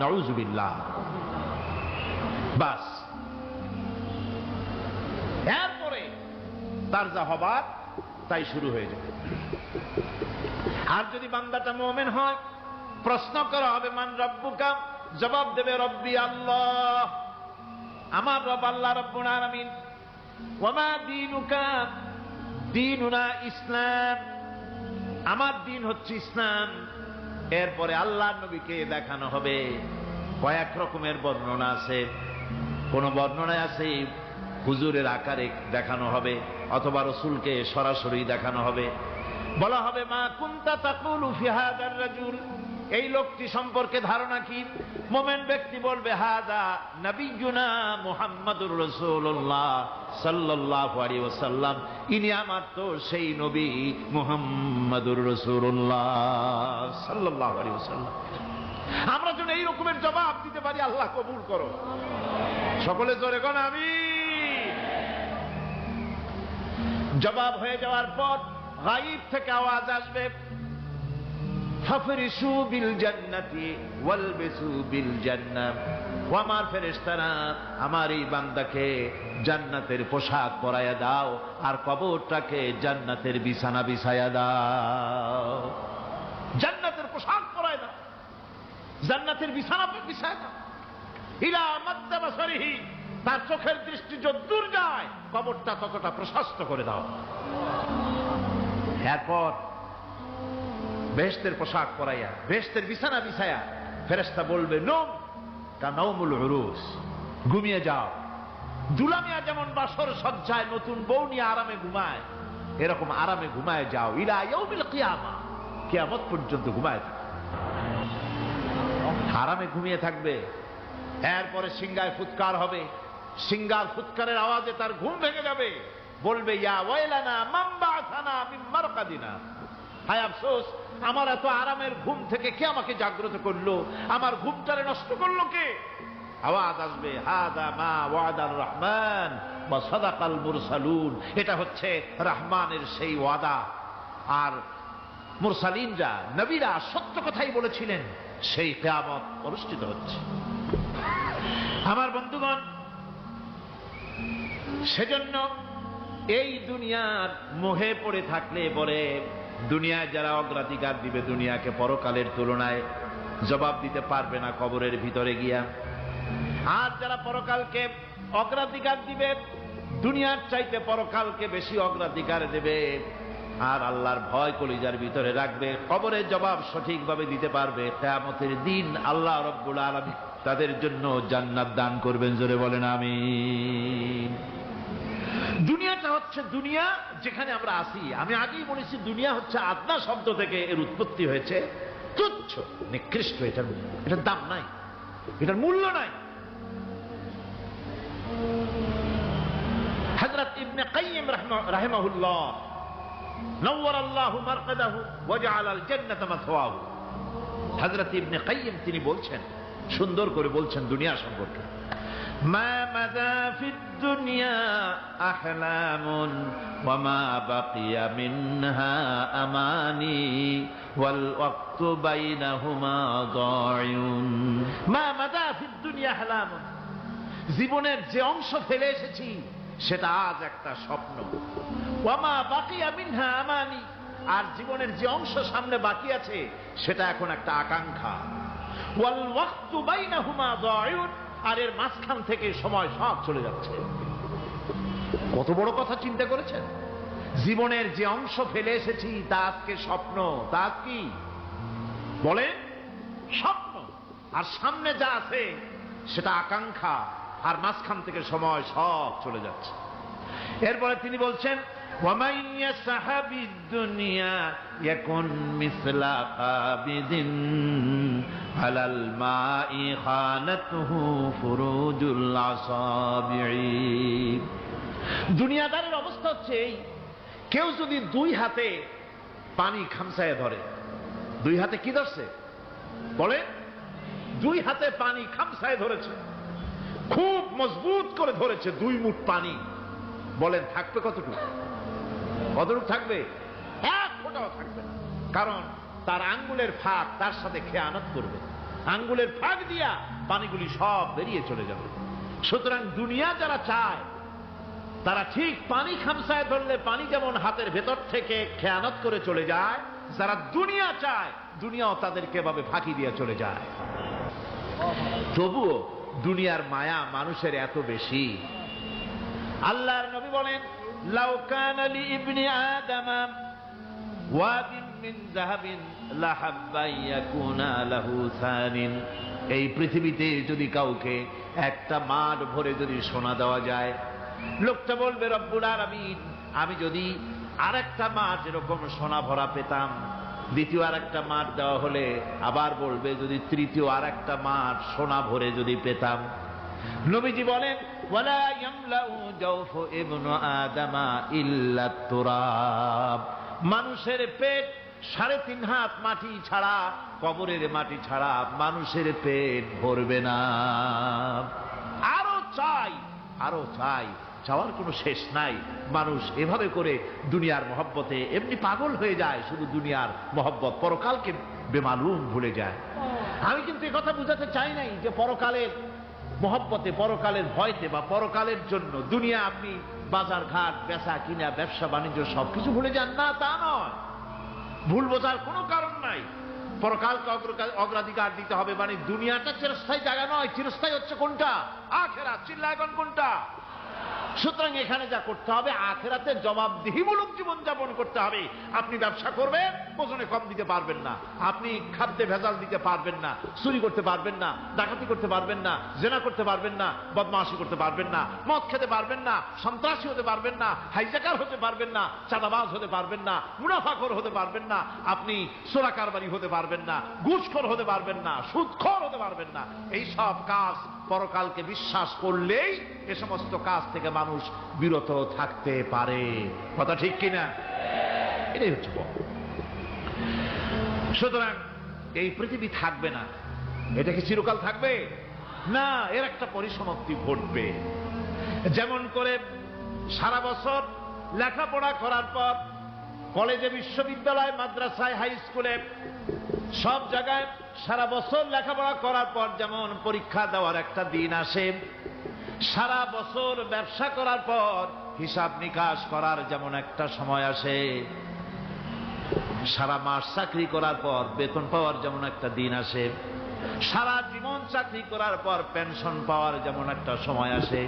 নাউযুবিল্লাহ। বাস, এরপরে তার যা হবার তাই শুরু হয়ে যাবে। আর যদি বান্দাটা মুমিন হয়, প্রশ্ন করা হবে মান রব্বুকা, জবাব দেবে রব্বি আল্লাহ, আমার রব আল্লাহ রাব্বুল আলামিন। ওয়া মা দীনুকা, দীনুনা ইসলাম, আমার দিন হচ্ছে ইসলাম। এরপরে আল্লাহর নবীকে দেখানো হবে। কয়েক রকমের বর্ণনা আছে। কোন বর্ণনায় আছে হুজুরের আকারে দেখানো হবে, অথবা রাসূলকে সরাসরি দেখানো হবে। বলা হবে মা কুনতা তাকুলু ফি হাযার রাজুল, এই লোকটি সম্পর্কে ধারণা কি? মুমিন ব্যক্তি বলবে হাযা নবিয়ুনা মুহাম্মাদুর রাসূলুল্লাহ সাল্লাল্লাহু আলাইহি ওয়াসাল্লাম, ইনি আমার তো সেই নবী মুহাম্মাদুর রাসূলুল্লাহ সাল্লাল্লাহু আলাইহি ওয়াসাল্লাম। আমরা যেন এই রকমের জবাব দিতে পারি, আল্লাহ কবুল করো। সকলে জোরে কোন আমিন। জবাব হয়ে যাওয়ার পর গায়ব থেকে আওয়াজ আসবে, ফাফরিশু বিল জান্নাতি ওয়ালবিসু বিল জান্নাহ, ও আমার ফেরেশতারা, আমার এই বান্দাকে জান্নাতের পোশাক পরাইয়া দাও আর কবরটাকে জান্নাতের বিছানা বিছাইয়া দাও। জান্নাতের পোশাক পরাইয়া দাও, জান্নাতের বিছানা বিছাইয়া দাও। ইলা মাদ্দা বাসারিহি, তার চোখের দৃষ্টি যতদূর যায় কবরটা ততটা প্রশস্ত করে দাও। এরপর বেহেশতের পোশাক পরাইয়া, বেহেশতের বিছানা বিছায়া ফেরেশতা বলবে নম কানাউমুল উরুস, ঘুমিয়ে যাও। দুলামিয়া যেমন বাসর সজ্জায় নতুন বউ নিয়ে আরামে ঘুমায়, এরকম আরামে ঘুমায় যাও। ইলা ইয়াউমিল কিয়ামা, কিয়ামত পর্যন্ত ঘুমায় থাকো, আরামে ঘুমিয়ে থাকবে। এরপরে সিংহায় ফুৎকার হবে। সিংহার ফুৎকারের আওয়াজে তার ঘুম ভেঙে যাবে। বলবে ইয়া ওয়াইলানা মান বা'সানা মিন মারকাদিনা, হায় আফসোস, আমার এত আরামের ঘুম থেকে কে আমাকে জাগ্রত করলো, আমার ঘুমটারে নষ্ট করলো কে? আওয়াজ আসবে হাযা মা ওয়াদার রহমান ওয়া সাদাকাল মুরসালুন, এটা হচ্ছে রহমানের সেই ওয়াদা, আর মুরসালিনরা নবীরা সত্য কথাই বলেছিলেন, সেই কিয়ামত অনুষ্ঠিত হচ্ছে। আমার বন্ধুগণ, সেজন্য এই দুনিয়ার মোহে পড়ে থাকলে পরে দুনিয়ায় যারা অগ্রাধিকার দিবে দুনিয়াকে পরকালের তুলনায়, জবাব দিতে পারবে না কবরের ভিতরে গিয়া। আর যারা পরকালকে অগ্রাধিকার দিবে, দুনিয়ার চাইতে পরকালকে বেশি অগ্রাধিকার দেবে, আর আল্লাহর ভয় কলিজার ভিতরে রাখবে, কবরের জবাব সঠিকভাবে দিতে পারবে, কিয়ামতের দিন আল্লাহ রাব্বুল আলামিন তাদের জন্য জান্নাত দান করবেন। জোরে বলেন আমিন। দুনিয়াটা হচ্ছে দুনিয়া যেখানে আমরা আছি। আমি আগেই বলেছি দুনিয়া হচ্ছে আদনা শব্দ থেকে এর উৎপত্তি হয়েছে। তুচ্ছ, নিকৃষ্ট, এটার দাম নাই, এটার মূল্য নাই। হযরত ইবনে কাইয়িম রাহিমাহুল্লাহ নওয়ারাল্লাহু মারকাদাহু ওয়া জাআলাল জান্নাতা মাসওয়াহু, হযরত ইবনে কাইয়িম তিনি বলছেন, সুন্দর করে বলছেন দুনিয়া সম্পর্কে, মা মাযা ফিদ দুনিয়া আহলামুন ওয়া মা বাকিয়া মিনহা আমানি ওয়াল ওয়াক্তু বাইনাহুমা দায়ুন। মা মাযা ফিদ দুনিয়া আহলামুন, জীবনের যে অংশ ফেলে এসেছি সেটা আজ একটা স্বপ্ন। ওয়া মা বাকিয়া মিনহা আমানি, আর জীবনের যে অংশ সামনে বাকি আছে সেটা এখন একটা আকাঙ্ক্ষা। ওয়াল ওয়াক্তু বাইনাহুমা দায়ুন, আর এর মাঝখান থেকে সময় সব চলে যাচ্ছে। কত বড় কথা চিন্তা করেছেন? জীবনের যে অংশ ফেলে এসেছি তা আজকে স্বপ্ন, তা কি বলে স্বপ্ন, আর সামনে যা আছে সেটা আকাঙ্ক্ষা, আর মাঝখান থেকে সময় সব চলে যাচ্ছে। এরপরে তিনি বলছেন وَمَنْ يَسْحَبِ الدُّنْيَا يَكُنْ مِثْلَ قَابِضٍ عَلَى الْمَاءِ خَانَتْهُ فُرُوجُ الْأَصَابِعِ। দুনিয়াদারের অবস্থা হচ্ছে এই, কেউ যদি দুই হাতে পানি খামসায় ধরে, দুই হাতে কি ধরছে বলে, দুই হাতে পানি খামসায় ধরেছে, খুব মজবুত করে ধরেছে, দুই মুঠ পানি, বলেন থাকবে কতটুকু? কতটুকু থাকবে? এক ফোঁটাও থাকবে না, কারণ তার আঙ্গুলের ফাঁক তার সাথে খেয়ানত করবে, আঙ্গুলের ফাঁক দিয়া পানিগুলি সব বেরিয়ে চলে যাবে। সুতরাং দুনিয়া যারা চায় তারা ঠিক পানি খামসায় ধরলে পানি যেমন হাতের ভেতর থেকে খেয়ানত করে চলে যায়, যারা দুনিয়া চায় দুনিয়াও তাদেরকে এভাবে ফাঁকি দিয়ে চলে যায়। তবুও দুনিয়ার মায়া মানুষের এত বেশি। আল্লাহর নবী বলেন লাউ কানা লি ইবনি আদম ওয়াদিন মিন যাহাবিন লাহাব্বা ইয়াকুনা লাহু সানিন। এই পৃথিবীতে যদি কাউকে একটা মাঠ ভরে যদি সোনা দেওয়া যায়, লোকটা বলবে রব্বুল আলামিন, আমি যদি আরেকটা মাঠ এরকম সোনা ভরা পেতাম। দ্বিতীয় আরেকটা মাঠ দেওয়া হলে আবার বলবে যদি তৃতীয় আরেকটা মাঠ সোনা ভরে যদি পেতাম। নবীজি বলেন ওয়ালা ইয়ামলাউ জাওফু ইবনু আদামা ইল্লা তুরাব। মানুষের পেট 3.5 হাত মাটি ছাড়া, কবরের মাটি ছাড়া মানুষের পেট ভরবে না। আরো চাই, আরো চাই, চাওয়ার কোনো শেষ নাই। মানুষ এভাবে করে দুনিয়ার মহব্বতে এমনি পাগল হয়ে যায়, শুধু দুনিয়ার মহব্বত, পরকালকে বেমালুম ভুলে যায়। আমি কিন্তু এই কথা বুঝাতে চাই নাই যে পরকালের মহব্বতে, পরকালের ভয়তে বা পরকালের জন্য দুনিয়া আপনি বাজার ঘাট, বেচা কিনা, ব্যবসা বাণিজ্য সবকিছু ভুলে যান না, তা নয়। ভুল বোঝার কোনো কারণ নাই। পরকালকে অগ্রাধিকার দিতে হবে, মানে দুনিয়াটা চিরস্থায়ী জায়গা নয়। চিরস্থায়ী হচ্ছে কোনটা? আখিরাত। চিল্লায় এখন কোনটা? সুতরাং এখানে যা করতে হবে, আখিরাতে জবাবদিহিমূলক জীবন যাপন করতে হবে। আপনি ব্যবসা করবেন, ওজনে কম দিতে পারবেন না। আপনি খাদ্যে ভেজাল দিতে পারবেন না, চুরি করতে পারবেন না, ডাকাতি করতে পারবেন না, জেনা করতে পারবেন না, বদমাশি করতে পারবেন না, মদ খেতে পারবেন না, সন্ত্রাসী হতে পারবেন না, হাইজ্যাকার হতে পারবেন না, চাঁদাবাজ হতে পারবেন না, মুনাফাখোর হতে পারবেন না, আপনি চোরা কারবারি হতে পারবেন না, ঘুষখোর হতে পারবেন না, সুদখোর হতে পারবেন না। এই সব কাজ পরকালকে বিশ্বাস করলেই এ সমস্ত কাজ থেকে মানুষ বিরত থাকতে পারে। কথা ঠিক কিনা? এটাই হচ্ছে। সুতরাং এই পৃথিবী থাকবে না, এটা কি চিরকাল থাকবে না? এর একটা পরিসমাপ্তি ঘটবে। যেমন করে সারা বছর লেখাপড়া করার পর কলেজে, বিশ্ববিদ্যালয়, মাদ্রাসায়, হাই স্কুলে, সব জায়গায় সারা বছর লেখাপড়া করার পর যেমন পরীক্ষা দেওয়ার একটা দিন আসে, সারা বছর ব্যবসা করার পর হিসাব নিকাশ করার যেমন একটা সময় আসে, সারা মাস চাকরি করার পর বেতন পাওয়ার যেমন একটা দিন আসে, সারা জীবন চাকরি করার পর পেনশন পাওয়ার যেমন একটা সময় আসে,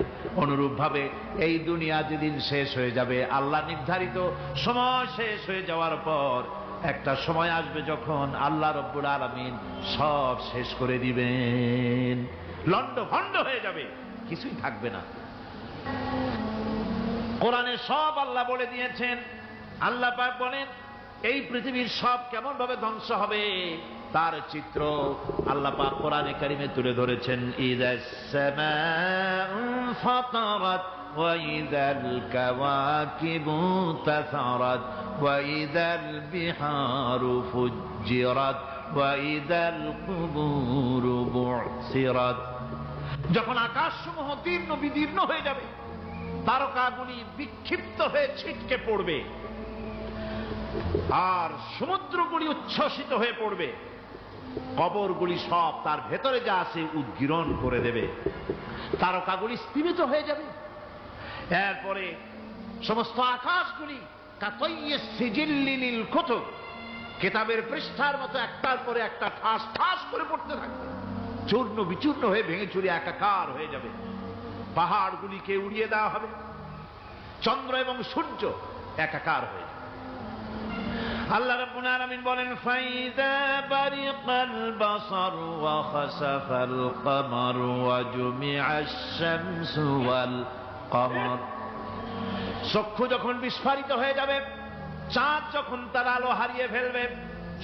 অনুরূপ ভাবে এই দুনিয়া যেদিন শেষ হয়ে যাবে, আল্লাহ নির্ধারিত সময় শেষ হয়ে যাওয়ার পর একটা সময় আসবে যখন আল্লাহ রব্বুল আলামিন সব শেষ করে দিবেন, লন্ড ভন্ড হয়ে যাবে, কিছুই থাকবে না। কোরআনে সব আল্লাহ বলে দিয়েছেন। আল্লাহ পাক বলেন এই পৃথিবীর সব কেমন ভাবে ধ্বংস হবে তার চিত্র আল্লাহ পাক কোরআনে কারিমে তুলে ধরেছেন। ইযাস সামাউ ফাতারাত ওয়া ইযাল কাওয়াকিবু তাসারাত ওয়া ইযাল বিহারু ফুজ্জিরাত ওয়া ইযাল কুবুরু বু'সিরাত। যখন আকাশসমূহ দীর্ণ বিদীর্ণ হয়ে যাবে, তারকাগুলি বিক্ষিপ্ত হয়ে ছিটকে পড়বে, আর সমুদ্রগুলি উচ্ছ্বসিত হয়ে পড়বে, কবরগুলি সব তার ভেতরে যা আছে উদ্গীরণ করে দেবে, তারকাগুলি স্থিমিত হয়ে যাবে। এরপরে সমস্ত আকাশগুলি কাতাইয়্যিস সিজিল্লিল কুতুব, কিতাবের পৃষ্ঠার মতো একটার পরে একটা ঠাস ঠাস করে পড়তে থাকবে, চূর্ণ বিচূর্ণ হয়ে ভেঙে চুরে একাকার হয়ে যাবে। পাহাড়গুলিকে উড়িয়ে দেওয়া হবে, চন্দ্র এবং সূর্য একাকার হয়ে যাবে। আল্লাহ রাব্বুল আলামিন বলেন ফাইদা বারিকাল বাসার ওয়া খাসাফাল কমার ওয়া জুমিআশ শামসু ওয়াল কমর। চক্ষু যখন বিস্ফারিত হয়ে যাবে, চাঁদ যখন তার আলো হারিয়ে ফেলবে,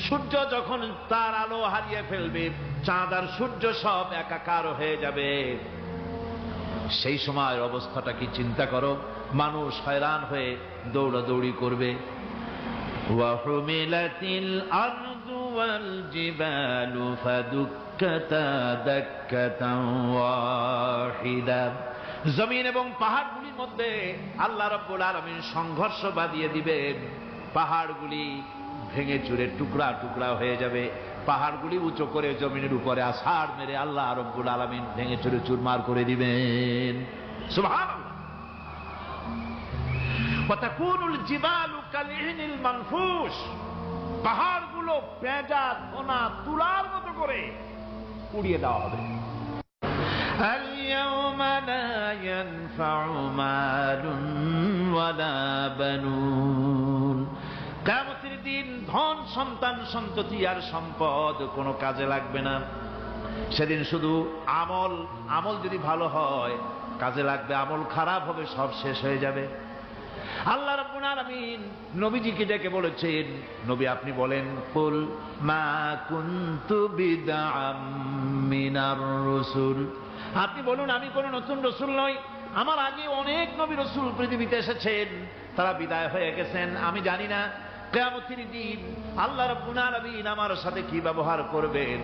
সূর্য যখন তার আলো হারিয়ে ফেলবে, চাঁদ আর সূর্য সব একাকার হয়ে যাবে, সেই সময়ের অবস্থাটা কি চিন্তা করো। মানুষ হয়রান হয়ে দৌড়াদৌড়ি করবে। ওয়াহুমিলাতিল আরদু ওয়াল জিবালু ফাদুক্কাতা দাক্কাতান ওয়াহিদা। জমিন এবং পাহাড়গুলির মধ্যে আল্লাহ রাব্বুল আলামিন সংঘর্ষ বাঁধিয়ে দিবেন, পাহাড়গুলি ভেঙে চুরে টুকরা টুকরা হয়ে যাবে, পাহাড়গুলি উঁচু করে জমিনের উপরে আছাড় মেরে আল্লাহ রাব্বুল আলামিন ভেঙে চুরে চুরমার করে দিবেন। সুবহানাল্লাহ। ওয়া তাকুনুল জিবালু কালইহনিল মানফুশ, পাহাড়গুলো পেঁজা ধোনা তুলার মতো করে উড়িয়ে দেওয়া হবে। আল-ইয়াওমা লা ইয়ানফাউ মালুন ওয়ালা বানুন। কিয়ামতের দিন দিন ধন সন্তান সন্ততি আর সম্পদ কোনো কাজে লাগবে না। সেদিন শুধু আমল, আমল যদি ভালো হয় কাজে লাগবে, আমল খারাপ হবে সব শেষ হয়ে যাবে। আল্লাহ রাব্বুল আলামিন নবীজিকে ডেকে বলেছেন, নবী আপনি বলেন, কুল মা কুনতু বিদআম মিনার রাসূল, আপনি বলুন আমি কোন নতুন রাসূল নই, আমার আগে অনেক নবী রাসূল পৃথিবীতে এসেছেন, তারা বিদায় হয়ে গেছেন। আমি জানি না কিয়ামতের দিন আল্লাহ রাব্বুল আলামিন আমার সাথে কি ব্যবহার করবেন,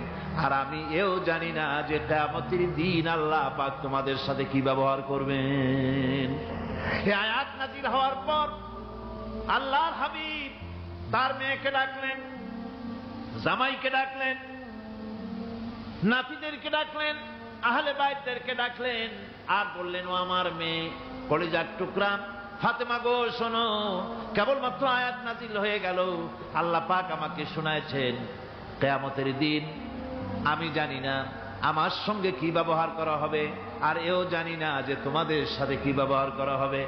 আর আমি এও জানি না যে কিয়ামতের দিন আল্লাহ পাক তোমাদের সাথে কি ব্যবহার করবেন। এই আয়াত নাযিল হওয়ার পর আল্লাহর হাবিব তার মেয়েকে ডাকলেন, জামাইকে ডাকলেন, নাতিদেরকে ডাকলেন, আহলে বাইতদেরকে ডাকলেন, আর বললেন, ও আমার মেয়ে কলিজার টুকরা ফাতেমা গো শোনো, কেবলমাত্র আয়াত নাযিল হয়ে গেল, আল্লাহ পাক আমাকে শোনায়ছেন কিয়ামতের দিন আমি জানি না আমার সঙ্গে কি ব্যবহার করা হবে, আর এও জানি না যে তোমাদের সাথে কি ব্যবহার করা হবে।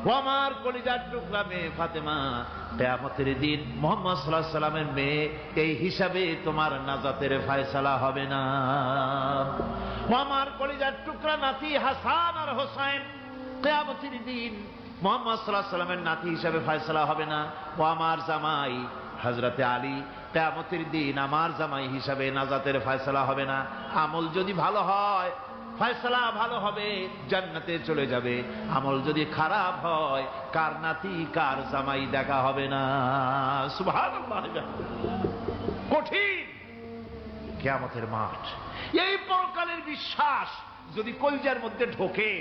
ও আমার কলিজার টুকরা মেয়ে ফাতেমা, কিয়ামতের দিন মুহাম্মদ সাল্লাল্লাহু আলাইহি সাল্লামের মেয়ে এই হিসাবে তোমার নাজাতের ফয়সালা হবে না। ও আমার কলিজার টুকরা নাতি হাসান আর হোসেন, কিয়ামতের দিন মুহাম্মদ সাল্লাল্লাহু আলাইহি সাল্লামের নাতি হিসাবে ফয়সালা হবে না। ও আমার জামাই হযরতে আলী, কিয়ামতের দিন আমার জামাই হিসাবে নাজাতের ফয়সালা হবে না। আমল যদি ভালো হয় ফয়সালা ভালো হবে, জান্নাতে চলে যাবে। আমল যদি খারাপ হয় কার নাতি কার জামাই দেখা হবে না। সুবহানাল্লাহ, কঠিন কিয়ামতের মাঠ। এই পরকালের বিশ্বাস যদি কলিজার মধ্যে ঢোকে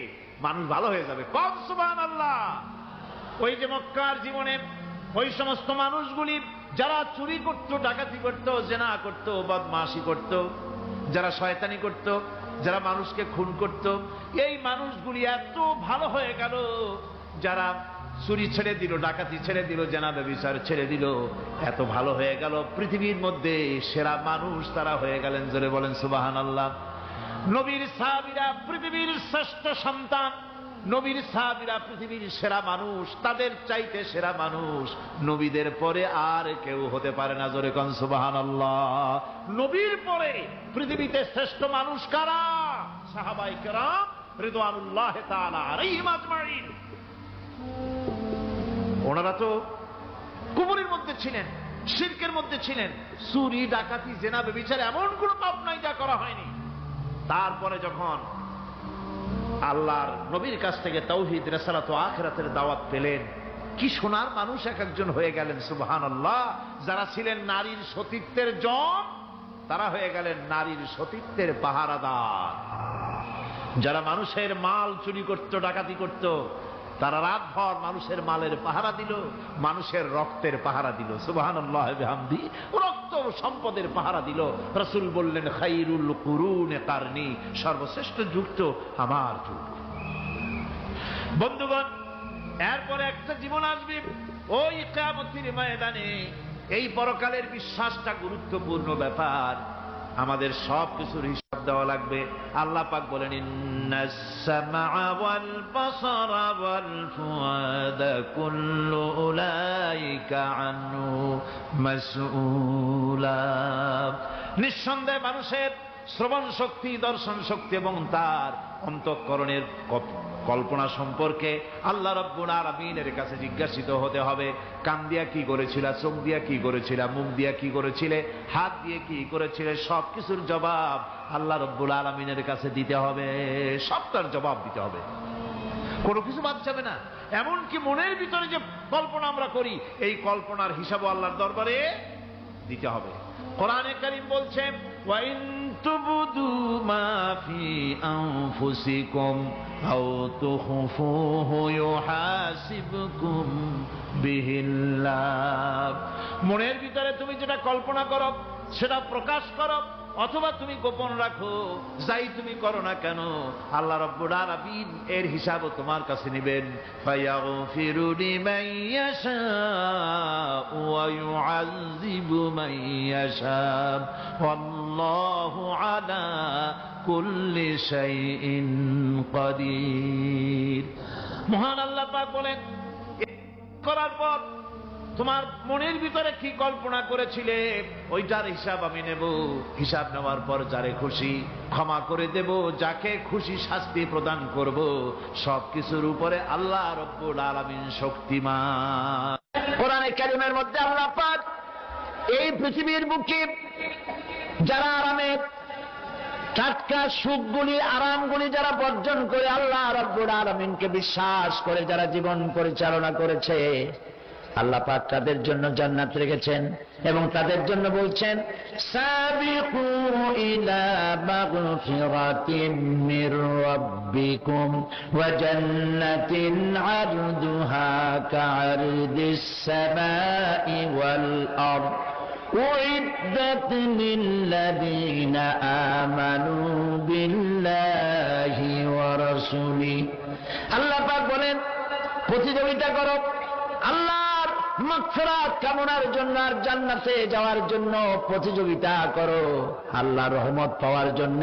মানুষ ভালো হয়ে যাবে। কম সুবহানাল্লাহ। ওই যে মক্কার জীবনে ওই সমস্ত মানুষগুলি যারা চুরি করত, ডাকাতি করত, জেনা করত, বদমাশি করত, যারা শয়তানি করত, যারা মানুষকে খুন করত, এই মানুষগুলি এত ভালো হয়ে গেল, যারা চুরি ছেড়ে দিল, ডাকাতি ছেড়ে দিল, জেনা ব্যভিচার ছেড়ে দিল, এত ভালো হয়ে গেল, পৃথিবীর মধ্যে সেরা মানুষ তারা হয়ে গেলেন। জোরে বলেন সুবহানাল্লাহ। নবীর সাহাবীরা পৃথিবীর শ্রেষ্ঠ সন্তান, নবীর সাহাবীরা পৃথিবীর সেরা মানুষ, তাদের চাইতে সেরা মানুষ নবীদের পরে আর কেউ হতে পারে না। জোরে কোন সুবহানাল্লাহ। নবীর পরে পৃথিবীতে শ্রেষ্ঠ মানুষ কারা? সাহাবায়ে কেরাম রিদওয়ানুল্লাহ তাআলা আলাইহিম আজমাইন। ওনারা তো কুফরের মধ্যে ছিলেন, শিরকের মধ্যে ছিলেন, চুরি ডাকাতি জেনা ব্যভিচার এমন কোন পাপ নাই যা করা হয়নি। তারপরে যখন আল্লাহর নবীর কাছ থেকে তাওহীদ, রিসালাত ও আখিরাতের দাওয়াত পেলেন, কি সোনার মানুষ এক একজন হয়ে গেলেন। সুবহানাল্লাহ। যারা ছিলেন নারীর সতীত্বের জম, তারা হয়ে গেলেন নারীর সতীত্বের পাহারাদার। যারা মানুষের মাল চুরি করত, ডাকাতি করত, তারা রাতভর মানুষের মালের পাহারা দিল, মানুষের রক্তের পাহারা দিল। সুবহানাল্লাহ বিহামদি। রক্ত সম্পদের পাহারা দিল। রাসূল বললেন, খায়রুল কুরুনে কারনি, সর্বশ্রেষ্ঠ যুগ তো আমার যুগ। বন্ধুগণ, এরপরে একটা জীবন আসবে ওই কিয়ামতের ময়দানে। এই পরকালের বিশ্বাসটা গুরুত্বপূর্ণ ব্যাপার, আমাদের সব কিছুর হিসাব দেওয়া লাগবে। আল্লাহ পাক বলেন, ইন্নাস সামআ ওয়াল বাসারা ওয়াল ফুআদা কুল্লু উলাইকা আনহু মাসউলা। নিঃসন্দেহে মানুষের শ্রবণ শক্তি, দর্শন শক্তি এবং তার অন্তঃকরণের কল্পনা সম্পর্কে আল্লাহ রাব্বুল আলামিনের কাছে জিজ্ঞাসিত হতে হবে। কান দিয়া কি করেছিলা, চোখ দিয়া কি করেছিলা, মুখ দিয়া কি করেছিলে, হাত দিয়ে কি করেছিলে, সবকিছুর জবাব আল্লাহ রাব্বুল আলামিনের কাছে দিতে হবে। সবটার জবাব দিতে হবে, কোনো কিছু বাদ যাবে না। এমনকি মনের ভিতরে যে কল্পনা আমরা করি, এই কল্পনার হিসাবও আল্লাহর দরবারে দিতে হবে। কোরআনে কারীম বলছে, ওয়া ইন তুবদু মা ফি আনফুসিকুম আও তুখফুহু ইউহাসিবকুম বিহিল্লাহ। মনের ভিতরে তুমি যেটা কল্পনা করো সেটা প্রকাশ করো, অথবা তুমি গোপন রাখো, যাই তুমি করো না কেন, আল্লাহ রাব্বুল আলামিন এর হিসাবও তোমার কাছে নেবেন। ফায়াগফিরু লিমান ইয়াশাউ ওয়া ইউআযযিবু মান ইয়াশাউ ওয়াল্লাহু আলা কুল্লি শাইইন কাদির। মহান আল্লাহ পাক বলেন, করার পর তোমার মনের ভিতরে কি কল্পনা করেছিলে ওইটার হিসাব আমি নেব। হিসাব নেওয়ার পর যারে খুশি ক্ষমা করে দেব, যাকে খুশি শাস্তি প্রদান করব। সবকিছুর উপরে আল্লাহ রব্বুল আলামিন শক্তিমান। কোরআনে কারীমের মধ্যে আল্লাহ পাক এই পৃথিবীর বুকে যারা আরামে টাটকা সুখগুলি আরামগুলি যারা বর্জন করে আল্লাহ রব্বুল আলামিনকে বিশ্বাস করে যারা জীবন পরিচালনা করেছে, আল্লাহ পাক তাদের জন্য জান্নাত রেখেছেন এবং তাদের জন্য বলছেন সাবিকু ইলা মাগফিরাতিন মির রাব্বিকুম ওয়া জান্নাতিন আরদুহা কাআরদিস সামাই ওয়াল আরদ উইদ্দাত লিল্লাযীনা আমানু বিল্লাহি ওয়া রাসূলিহি। আল্লাহ পাক বলেন প্রতিযোগিতা করো আল্লাহর মাগফিরাত কামনার জন্য আর জান্নাতে যাওয়ার জন্য প্রতিযোগিতা করো, আল্লাহর রহমত পাওয়ার জন্য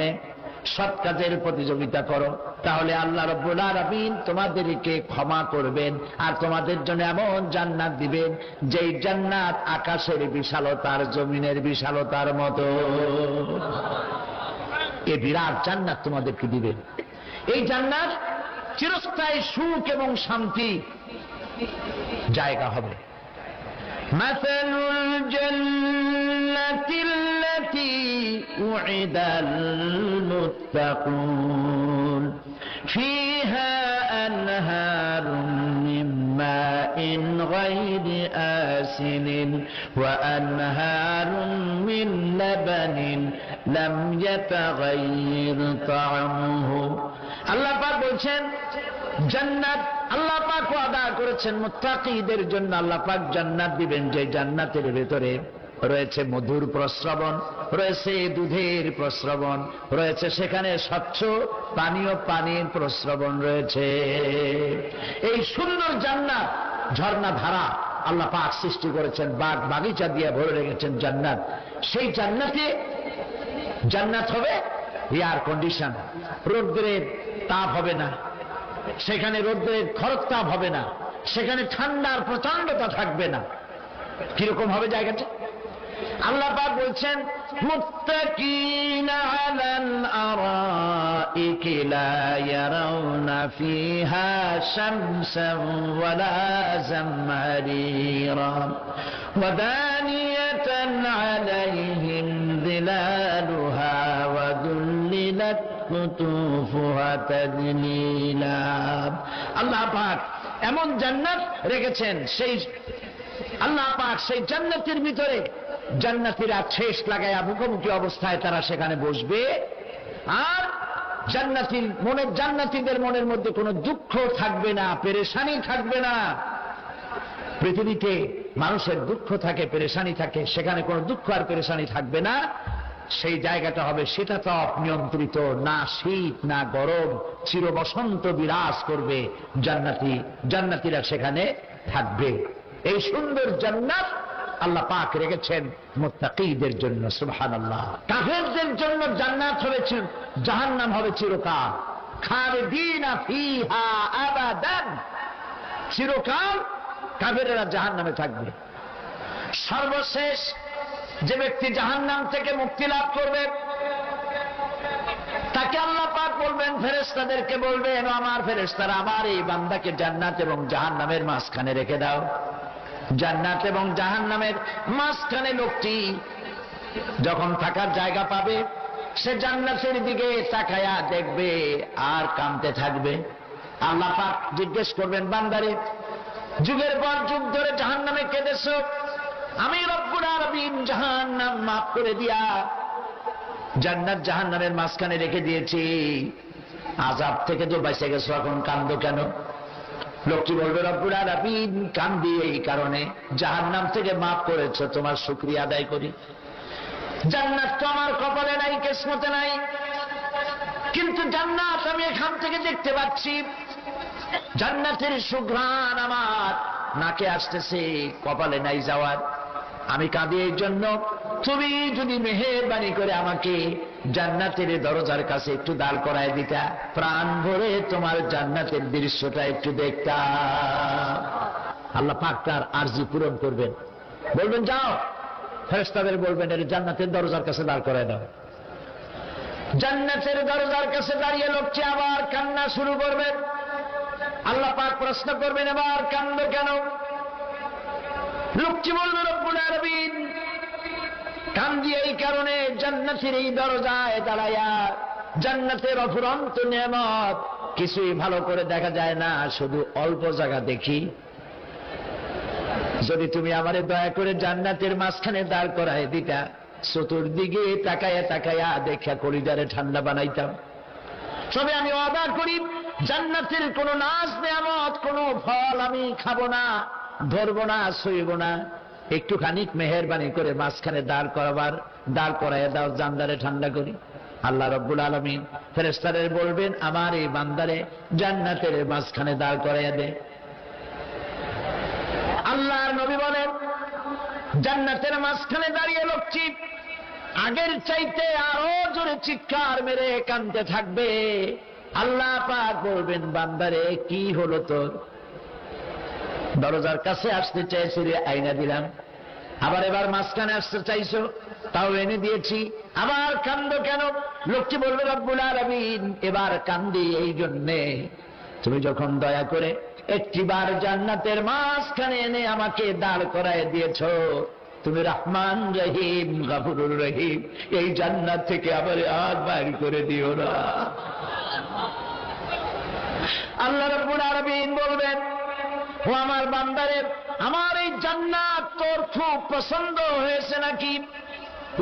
সৎ কাজের প্রতিযোগিতা করো, তাহলে আল্লাহ রাব্বুল আলামিন তোমাদেরকে ক্ষমা করবেন আর তোমাদের জন্য এমন জান্নাত দিবেন যেই জান্নাত আকাশের বিশালতার জমিনের বিশালতার মতো। এই বিরাট জান্নাত তোমাদেরকে দিবেন। এই জান্নাত চিরস্থায়ী সুখ এবং শান্তি জায়গা হবে। মাসালুল জান্নাতিল্লাতী উইদাল মুত্তাকুন ফিহা আনহারুম মিন মাইন গায়রি আসিলিন ওয়া আনহারুম মিন লাবানিন লাম ইয়াতাগায়্যার তা'আমুহু। আল্লাহ পাক বলছেন জান্নাত আল্লাহ পাক ওয়াদা করেছেন মুত্তাকীদের জন্য। আল্লাহ পাক জান্নাত দিবেন যে জান্নাতের ভেতরে রয়েছে মধুর প্রস্রবণ, রয়েছে দুধের প্রস্রবণ, রয়েছে সেখানে স্বচ্ছ পানীয় পানির প্রস্রবণ রয়েছে। এই সুন্দর জান্নাত ঝর্ণা ধারা আল্লাহ পাক সৃষ্টি করেছেন, বাগ বাগিচা দিয়ে ভরে রেখেছেন জান্নাত। সেই জান্নাতে জান্নাত হবে এয়ার কন্ডিশন, রৌদ্রের তাপ হবে না সেখানে, রৌদ্রের খরতাপ হবে না সেখানে, ঠান্ডার প্রচন্ডতা থাকবে না। কিরকম হবে জায়গাটা? আল্লাহ পাক বলছেন মুত্তাকিনা আলাল আরাইকি লা ইয়ারাউনা ফিহা শামসান ওয়ালা জামহারিরা ওয়া দানিয়াতান আলাইহিম যিলালুহা ওয়া যুল্লিলাত কুতুফুহা তাযলীলা। আল্লাহ পাক এমন জান্নাত রেখেছেন, সেই আল্লাহ পাক সেই জান্নাতের ভিতরে জান্নাতীরা ঠেস লাগায়া মুখোমুখি অবস্থায় তারা সেখানে বসবে, আর জান্নাতীদের মনের মধ্যে কোনো দুঃখ থাকবে না, পেরেশানি থাকবে না। পৃথিবীতে মানুষের দুঃখ থাকে, পেরেশানি থাকে, সেখানে কোনো দুঃখ আর পেরেশানি থাকবে না। সেই জায়গাটা হবে শীতাতপ নিয়ন্ত্রিত, না শীত না গরম, চির বসন্ত বিরাজ করবে। জান্নাতীরা সেখানে থাকবে। এই সুন্দর জান্নাত আল্লাহ পাক রেখেছেন মুত্তাকীদের জন্য। সুবহানাল্লাহ। কাফেরদের জন্য জান্নাত হবে, জাহান্নাম হবে চিরকাল। খালিদিনা ফিহা আবাদান, চিরকাল কাফেরেরা জাহান্নামে থাকবে। সর্বশেষ যে ব্যক্তি জাহান্নাম থেকে মুক্তি লাভ করবে তাকে আল্লাহ পাক বলবেন, ফেরেশতাদেরকে বলবেন, আমার ফেরেশতারা আমার এই বান্দাকে জান্নাত এবং জাহান্নামের মাঝখানে রেখে দাও। জান্নাত এবং জাহান্নামের মাঝখানে লোকটি যখন থাকার জায়গা পাবে সে জান্নাতের দিকে তাকায়া দেখবে আর কাঁদতে থাকবে। আল্লাহ পাক জিজ্ঞেস করবেন, বান্দারে যুগের পর যুগ ধরে জাহান্নামে কেঁদেছো, আমি রব্বুল আলামিন জাহান্নাম মাফ করে দিয়া জান্নাত জাহান্নামের মাঝখানে রেখে দিয়েছি, আযাব থেকে তো বেঁচে গেছো, এখন কান্দো কেন? লোকটি বলবে, রব্বুল আলামিন কান্দি এই কারণে, জাহান্নাম থেকে মাফ করেছো, তোমার শুকরিয়া আদায় করি। জান্নাত তো আমার কপালে নাই, কিসমতে নাই, কিন্তু জান্নাত আমি এখান থেকে দেখতে পাচ্ছি। জান্নাতের সুঘ্রাণ আমার নাকে আসতেছে, কপালে নাই যাওয়ার। আমি কাঁদি এই জন্য, তুমি যদি মেহেরবানি করে আমাকে জান্নাতের দরজার কাছে একটু দাঁড় করায় দিতা, প্রাণ ভরে তোমার জান্নাতের দৃশ্যটা একটু দেখতাম। আল্লাহ পাক তার আরজি পূরণ করবেন, বলবেন যাও, ফেরেশতাদের বলবেন এর জান্নাতের দরজার কাছে দাঁড় করায় দাও। জান্নাতের দরজার কাছে দাঁড়িয়ে লোকটি আবার কান্না শুরু করবেন। আল্লাহ পাক প্রশ্ন করবেন এবার কান্দো কেন? লোকটি বলবে রব্বুল আলামিন কান্দি এই কারণে, জান্নাতের এই দরজায় দাঁড়াইয়া জান্নাতের অফুরন্ত নেয়ামত কিছুই ভালো করে দেখা যায় না, শুধু অল্প জায়গা দেখি। যদি তুমি আমারে দয়া করে জান্নাতের মাঝখানে দাঁড় করায় দিতা, চতুর্দিকে তাকায়া তাকায়া দেখা কলিজারে ঠান্ডা বানাইতাম। তবে আমি ওয়াদা করি জান্নাতের কোন নাজ নেয়ামত, কোন ফল আমি খাবো না, ধরবো না, সইব না। একটুখানি মেহেরবানি করে মাঝখানে দাঁড় করাইয়া দাও, জান্নারে ঠান্ডা করি। আল্লাহ রব্বুল আলামিন ফেরেশতাদের বলবেন আমার এই বান্দারে জান্নাতের মাঝখানে দাঁড় করাইয়া দে। আল্লাহর নবী বলেন জান্নাতের মাঝখানে দাঁড়িয়ে লোকটি আগের চাইতে আরো জোরে চিৎকার মেরে কাঁদতে থাকবে। আল্লাহ পাক বলবেন বান্দারে কি হলো তোর? দরজার কাছে আসতে চাইছি রে, আইনা দিলাম। আবার এবার মাঝখানে আসতে চাইছো, তাও এনে দিয়েছি। আবার কান্দো কেন? লোকটি বলবে রব্বুল আলামিন এবার কান্দি এই জন্যে তুমি যখন দয়া করে একটিবার জান্নাতের মাঝখানে এনে আমাকে দাঁড় করায় দিয়েছো, তুমি রহমান রহিম গফুরুর রহিম, এই জান্নাত থেকে আবার আর বাইর করে দিও না। আল্লাহ রাব্বুল আলামিন বলবেন ও আমার বান্দারে, আমার এই জান্নাত তোর খুব পছন্দ হয়েছে নাকি?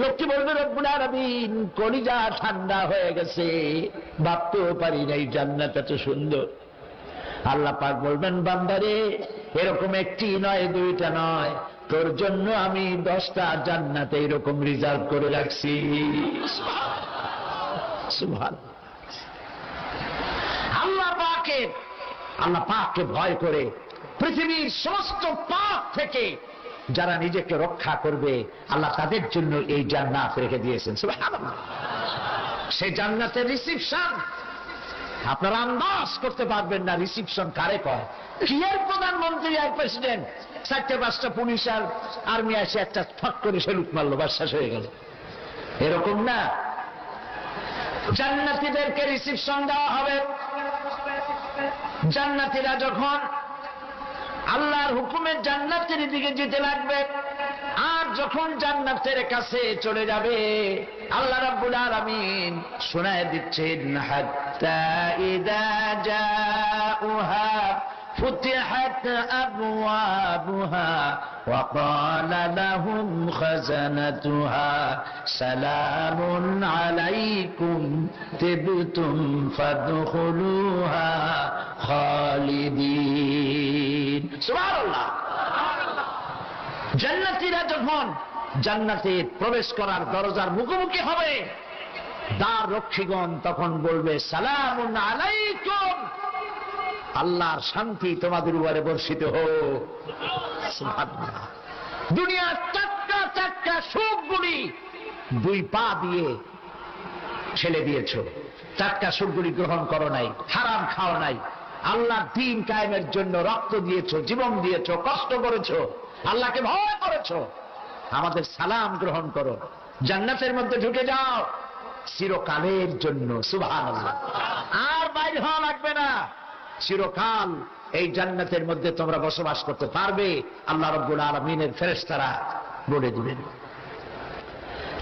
লোকটি বলবে রব্বুল আলামিন কলিজা ঠান্ডা হয়ে গেছে, ভাবতেও পারি না এই জান্নাত এত সুন্দর। আল্লাহ পাক বলবেন বান্দারে এরকম একটি নয়, দুইটা নয়, তোর জন্য আমি 10টা জান্নাত এরকম রিজার্ভ করে রাখছি। সুবহানাল্লাহ। আল্লাহ পাককে ভয় করে পৃথিবীর সমস্ত পাপ থেকে যারা নিজেকে রক্ষা করবে আল্লাহ তাদের জন্য এই জান্নাত রেখে দিয়েছেন। সুবহানাল্লাহ। সেই জান্নাতের রিসিপশন আপনারা আন্দাজ করতে পারবেন না রিসিপশন কারে কয়। কি এর প্রধানমন্ত্রী আর প্রেসিডেন্ট 4-5টা পুলিশ আর আর্মি এসে একটা ফট করে সেলুট মারলো, বাস শেষ হয়ে গেল, এরকম না। জান্নাতীদেরকে রিসিপশন দেওয়া হবে। জান্নাতীরা যখন আল্লাহর হুকুমে জান্নাতের দিকে যেতে লাগবে, আর যখন জান্নাতের কাছে চলে যাবে আল্লাহ রাব্বুল আলামিন শোনায় দিচ্ছেন হাত্তা ইযা জাউহা ফুতিহাত আবওয়াবুহা ওয়া ক্বালা লাহুম খাজানাতুহা সালামুন আলাইকুম তিবতুম ফাদখুলুহা খালিদিন। সুবহানাল্লাহ। জান্নাতীরা যখন জান্নাতে প্রবেশ করার দরজার মুখোমুখি হবে, দ্বার রক্ষীগণ তখন বলবে সালামুন আলাইকুম, আল্লাহর শান্তি তোমাদের উপরে বর্ষিত হোক। সুবহানাল্লাহ। দুনিয়ার টাটকা টাটকা সুখগুলি 2 পা দিয়ে ছেলে দিয়েছো, টাটকা সুখগুলি গ্রহণ করো নাই, হারাম খাও নাই, আল্লাহর দ্বীন কায়েমের জন্য রক্ত দিয়েছো, জীবন দিয়েছো, কষ্ট করেছো, আল্লাহকে ভয় করেছো, আমাদের সালাম গ্রহণ করো, জান্নাতের মধ্যে ঢুকে যাও চিরকালের জন্য। সুবহানাল্লাহ। আর বাইরে হওয়া লাগবে না, চিরকাল এই জান্নাতের মধ্যে তোমরা বসবাস করতে পারবে, আল্লাহ রাব্বুল আলামিনের ফেরেশতারা বলে দিবেন।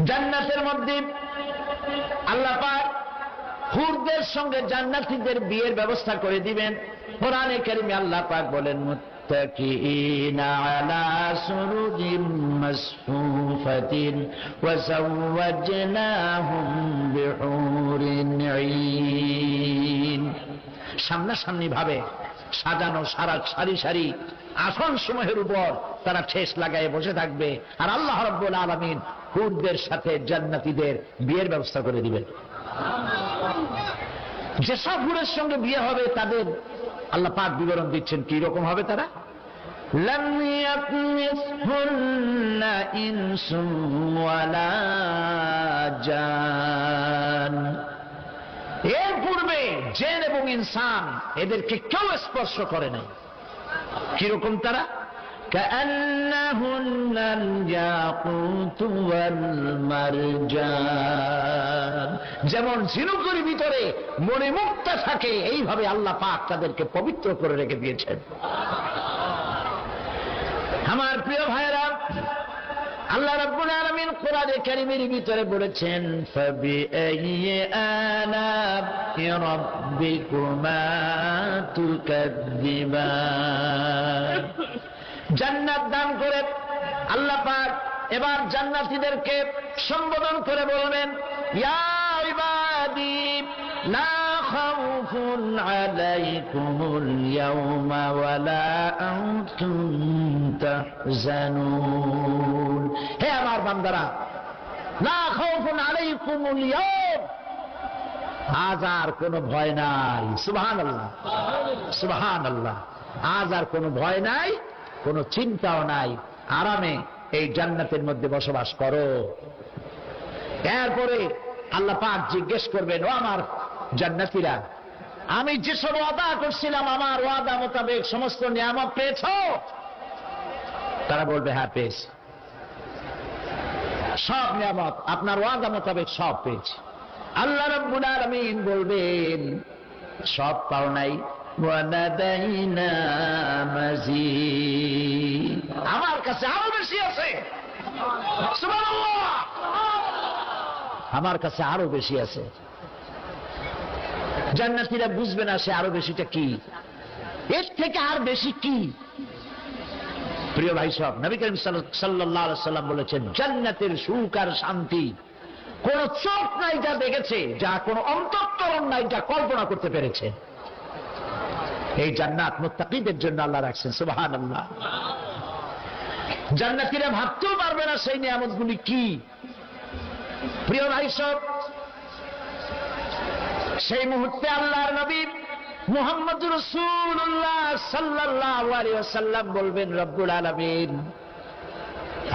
জান্নাতের মধ্যে আল্লাহ পাক হুরদের সঙ্গে জান্নাতীদের বিয়ের ব্যবস্থা করে দিবেন। কোরআনে কারিমে আল্লাহ পাক বলেন মুত্তাকিইনা আলা সুরুজিম মাসফুফাতিন ওয়া যাওয়াজনাহুম বিহুরিন ঈন। সামনাসামনি ভাবে সাজানো সারি সারি আসন সমূহের উপর তারা ঠেস লাগায় বসে থাকবে, আর আল্লাহ রাব্বুল আলামিন হুরদের সাথে জান্নাতীদের বিয়ের ব্যবস্থা করে দিবেন। যেসব হুরের সঙ্গে বিয়ে হবে তাদের আল্লাহ পাক বিবরণ দিচ্ছেন কি রকম হবে তারা। লাম ইয়াতমিসহুন্না ইনসুন ওয়ালা জান। এর পূর্বে জিন এবং ইনসান এদেরকে কেউ স্পর্শ করে নাই। কিরকম তারা? كأنهن الياقوت والمرجان। যেমন ঝিনুকের ভিতরে মণিমুক্তা থাকে, এইভাবে আল্লাহ পাক তাদেরকে পবিত্র করে রেখে দিয়েছেন। আমার প্রিয় ভাইরা, আল্লাহ রাব্বুল আলামিন কোরআনে কারীমের ভিতরে বলেছেন, ফাবিআইয়ি আলা'i রাব্বিকুমা তুকাযযিবান। জান্নাত দান করে আল্লাহ পাক এবার জান্নাতীদেরকে সম্বোধন করে বলবেন, ইয়া ইবাদি লা খাউফুন আলাইকুমুল ইয়াওমা ওয়ালা আনতুম তাহজানুন। হে আমার বান্দারা, লা খাউফুন আলাইকুমুল ইয়াওম, আজ আর কোনো ভয় নাই। সুবহানাল্লাহ, সুবহানাল্লাহ। আজ আর কোনো ভয় নাই, কোনো চিন্তাও নাই, আরামে এই জান্নাতের মধ্যে বসবাস করো। এরপরে আল্লাহ পাক জিজ্ঞেস করবেন, ও আমার জান্নাতীরা, আমি যেসব ওয়াদা করছিলাম আমার ওয়াদা মোতাবেক সমস্ত নিয়ামত পেয়েছো? তারা বলবে, হ্যাঁ পেয়েছি, সব নিয়ামত আপনার ওয়াদা মোতাবেক সব পেয়েছি। আল্লাহ রাব্বুল আলামিন বলবেন, সব পাও নাই, ওয়ালাদাইনা মাজিদ, আমার কাছে আরো বেশি আছে। সুবহানাল্লাহ, আমার কাছে আরো বেশি আছে। জান্নাতীরা বুঝবে না সে আরো বেশিটা কি, এর থেকে আর বেশি কি। প্রিয় ভাই সব, নবী করিম সাল্লাল্লাহু আলাইহি সাল্লাম বলেছেন, জান্নাতের সুখ আর শান্তি কোন চোখ নাই যা দেখেছে, যা কোন অন্তঃকরণ নাই যা কল্পনা করতে পেরেছে। এই জান্নাত মুত্তাকিদের জন্য আল্লাহ রাখছেন। সুবহানাল্লাহ। জান্নাতীরা ভাবতেও পারবে না সেই নিয়ামতগুলি কি। প্রিয় ভাই সব, সেই মুহূর্তে আল্লাহর নবী মুহাম্মদুর রাসূলুল্লাহ সাল্লাল্লাহু আলাইহি ওয়াসাল্লাম বলবেন, রব্বুল আলামিন,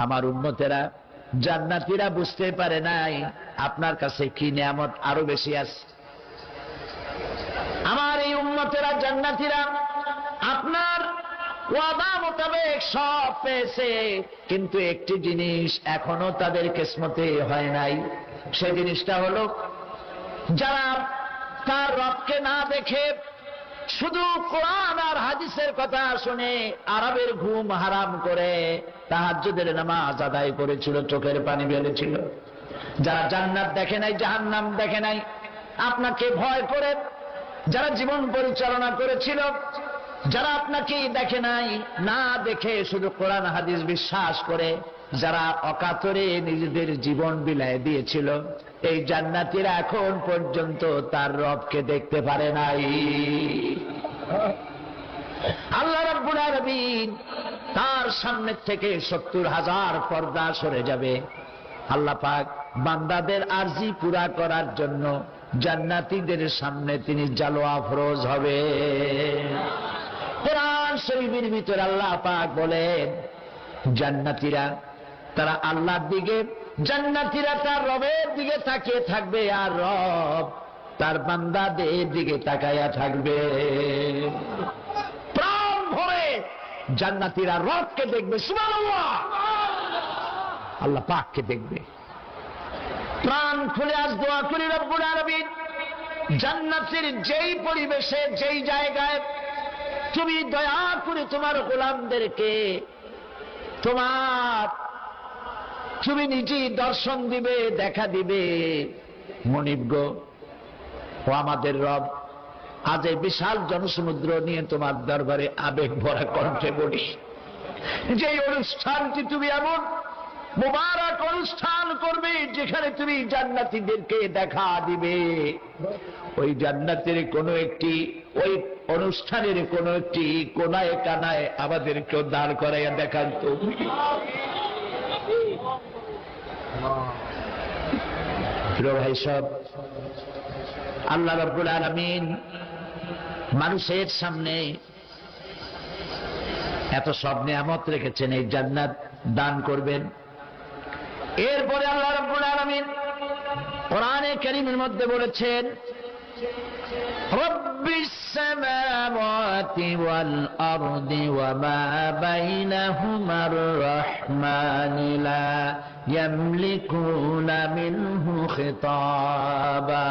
আমার উম্মতেরা জান্নাতীরা বুঝতে পারে নাই আপনার কাছে কি নিয়ামত আরো বেশি আছে। আমার এই উম্মতেরা জান্নাতীরা আপনার ওয়াদা মোতাবেক সব পেয়েছে, কিন্তু একটি জিনিস এখনো তাদের কিসমতে হয় নাই। সেই জিনিসটা হলো, যারা তার রবকে না দেখে শুধু কোরআন আর হাদিসের কথা শুনে আরবের ঘুম হারাম করে তাহাজ্জুদের নামাজ আদায় করেছিল, চোখের পানি ফেলেছিল, যারা জান্নাত দেখে নাই, জাহান্নাম দেখে নাই, আপনাকে ভয় করে যারা জীবন পরিচালনা করেছিল, যারা আপনাকে দেখে নাই, না দেখে শুধু কোরআন হাদিস বিশ্বাস করে যারা অকাতরে নিজেদের জীবন বিলায় দিয়েছিল, এই জান্নাতীরা এখন পর্যন্ত তার রবকে দেখতে পারে নাই। আল্লাহ রাব্বুল আলামিন তার সামনে থেকে 70,000 পর্দা সরে যাবে। আল্লাহ পাক বান্দাদের আরজি পুরা করার জন্য জান্নাতীদের সামনে তিনি জালোয়া ফরোজ হবে। কোরআন শরীফের ভিতরে আল্লাহ পাক বলেন, জান্নাতীরা তারা আল্লাহর দিকে, জান্নাতীরা তার রবের দিকে তাকিয়ে থাকবে, আর রব তার বান্দাদের দিকে তাকায়া থাকবে। প্রাণ ভরে জান্নাতীরা রবকে দেখবে। সুবহানাল্লাহ, আল্লাহ পাককে দেখবে। প্রাণ খুলে আজ দোয়া করি, রব্বুল আলামিন জান্নাতের যেই পরিবেশে, যেই জায়গায় তুমি দয়া করে তোমার গোলামদেরকে তুমি নিজেই দর্শন দিবে, দেখা দিবে। মনিব গো, ও আমাদের রব, আজ এই বিশাল জনসমুদ্র নিয়ে তোমার দরবারে আবেগ ভরা কণ্ঠে বলি, যে অনুষ্ঠানটি তুমি এমন মুবারক অনুষ্ঠান করবে যেখানে তুমি জান্নাতীদেরকে দেখা দিবে, ওই জান্নাতের কোনো একটি, ওই অনুষ্ঠানের কোনো একটি কোনায় কানায় আমাদেরকেও দাঁড় করাইয়া দেখান তো। প্রিয় ভাই সব, আল্লাহ রাব্বুল আলামিন মানুষের সামনে এত সব নিয়ামত রেখেছেন, এই জান্নাত দান করবেন। এরপরে আল্লাহ রাব্বুল আলামিন কোরআনে কারীমের মধ্যে বলেছেন, রব্বিস সামাওয়াতি ওয়াল আরদি ওয়া মা বাইনাহুমার রাহমানি লা ইয়ামলিকুনা মিনহু খিতাবা।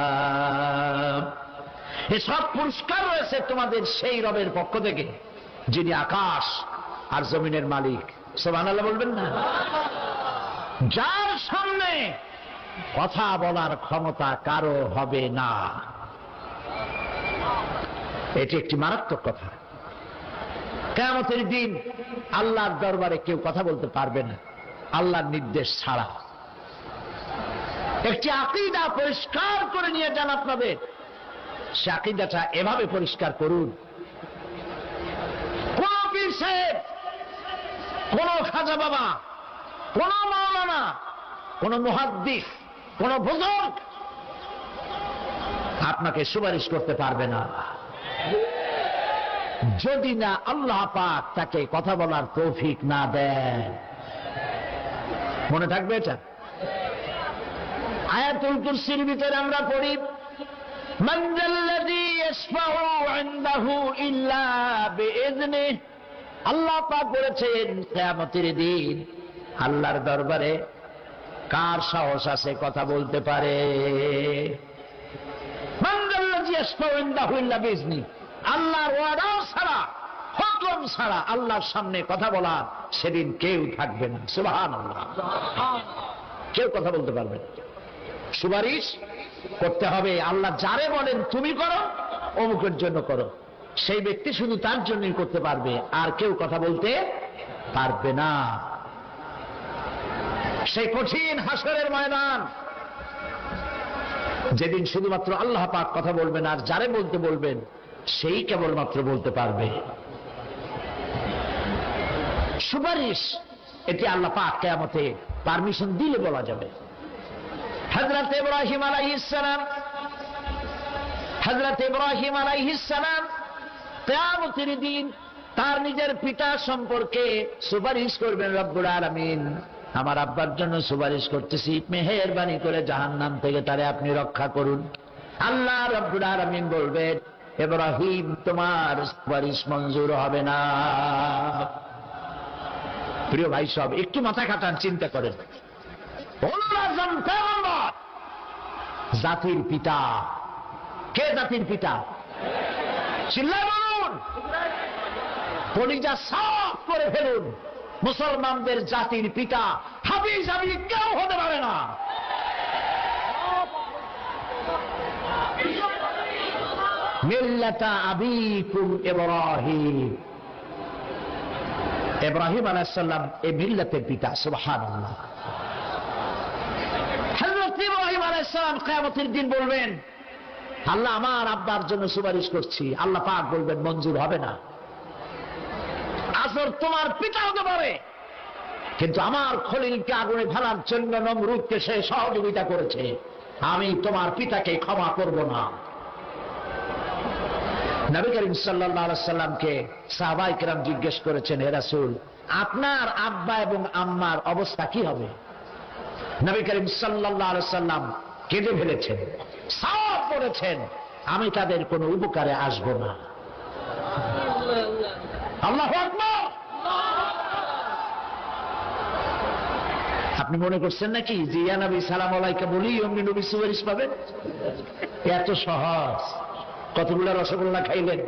এসব পুরস্কার রয়েছে তোমাদের সেই রবের পক্ষ থেকে যিনি আকাশ আর জমিনের মালিক। সুবহানাল্লাহ বলবেন না? যার সামনে কথা বলার ক্ষমতা কারো হবে না। এটি একটি মারাত্মক কথা। কিয়ামতের দিন আল্লাহর দরবারে কেউ কথা বলতে পারবে না আল্লাহর নির্দেশ ছাড়া। একটি আকীদা পরিষ্কার করে নিয়ে যান আপনাদের। সে আকীদাটা এভাবে পরিষ্কার করুন, কোন পীর সাহেব, কোন খাজা বাবা, কোন মাওলানা, কোন মুহাদ্দিস, কোন বুজুর্গ আপনাকে সুপারিশ করতে পারবে না যদি না আল্লাহ পাক তাকে কথা বলার তৌফিক না দেন। মনে থাকবে এটা। আয়াতুল কুরসির ভিতরে আমরা পড়ি, মান যাল্লাযী ইয়াশফাউ ইনদাহু ইল্লা বিইযনিহি। আল্লাহ পাক বলেছেন কিয়ামতের দিন আল্লাহর দরবারে কার সাহস আছে কথা বলতে পারে? মান যাল্লাযী ইয়াশফাউ ইনদাহু ইল্লা বিইযনিহি। আল্লাহর ওয়াদা ছাড়া, হুকুম ছাড়া আল্লাহর সামনে কথা বলার সেদিন কেউ থাকবে না। সুবহানাল্লাহ। কেউ কথা বলতে পারবে না। সুপারিশ করতে হবে আল্লাহ যারে বলেন তুমি করো, অমুকের জন্য করো, সেই ব্যক্তি শুধু তার জন্যই করতে পারবে, আর কেউ কথা বলতে পারবে না। সেই কঠিন হাসরের ময়দান যেদিন শুধুমাত্র আল্লাহ পাক কথা বলবেন, আর যারে বলতে বলবেন সেই কেবলমাত্র বলতে পারবে। সুপারিশ এটি আল্লাহ পাক কিয়ামতে পারমিশন দিলে বলা যাবে। হযরত ইব্রাহিম আলাইহিস সালাম কিয়ামতের দিন তার নিজের পিতা সম্পর্কে সুপারিশ করবেন। রব্বুল আলামিন, আমার আব্বার জন্য সুপারিশ করতেছি, মেহেরবানি করে জাহান্নাম থেকে তারে আপনি রক্ষা করুন। আল্লাহ রব্বুল আলামিন বলবেন, ইব্রাহিম তোমার সুপারিশ মঞ্জুর হবে না। প্রিয় ভাই সব, একটু মাথা খাটান, চিন্তা করেন। জাতির পিতা কে? জাতির পিতা চিল্লায় বলুন, কলিজা সাফ করে ফেলুন। মুসলমানদের জাতির পিতা হাফিজ আমি কেউ হতে পারে না। মিল্লাতা আবিকুম ইব্রাহিম। ইব্রাহিম আলাইহিস সালাম এই মিল্লাতের পিতা। সুবহানাল্লাহ। হযরত ইব্রাহিম আলাইহিস সালাম কিয়ামতের দিন বলবেন, আল্লাহ আমার আব্বার জন্য সুপারিশ করছি। আল্লাহ পাক বলবেন মঞ্জুর হবে না। আসর তোমার পিতা হতে পারে, কিন্তু আমার খলিলকে আগুনে ফেলার জন্য নমরুদকে সে সহযোগিতা করেছে, আমি তোমার পিতাকে ক্ষমা করব না। নবী করিম সাল্লাল্লাহু আলাইহি সাল্লামকে সাহাবায়ে কেরাম জিজ্ঞেস করেছেন, হে রাসূল, আপনার আব্বা এবং আম্মার অবস্থা কি হবে? নবী করিম সাল্লাল্লাহু আলাইহি সাল্লাম কেঁদে ফেলেছেন, সাফ বলেছেন, আমি তাদের কোনো উপকারে আসব না। আল্লাহু আকবার। আপনি মনে করছেন নাকি যে ইয়া নবী সালাম আলাইকা বলি অমনি নবী সুপারিশ পাবেন? এত সহজ। কতগুলো রসগোল্লা খাইলেন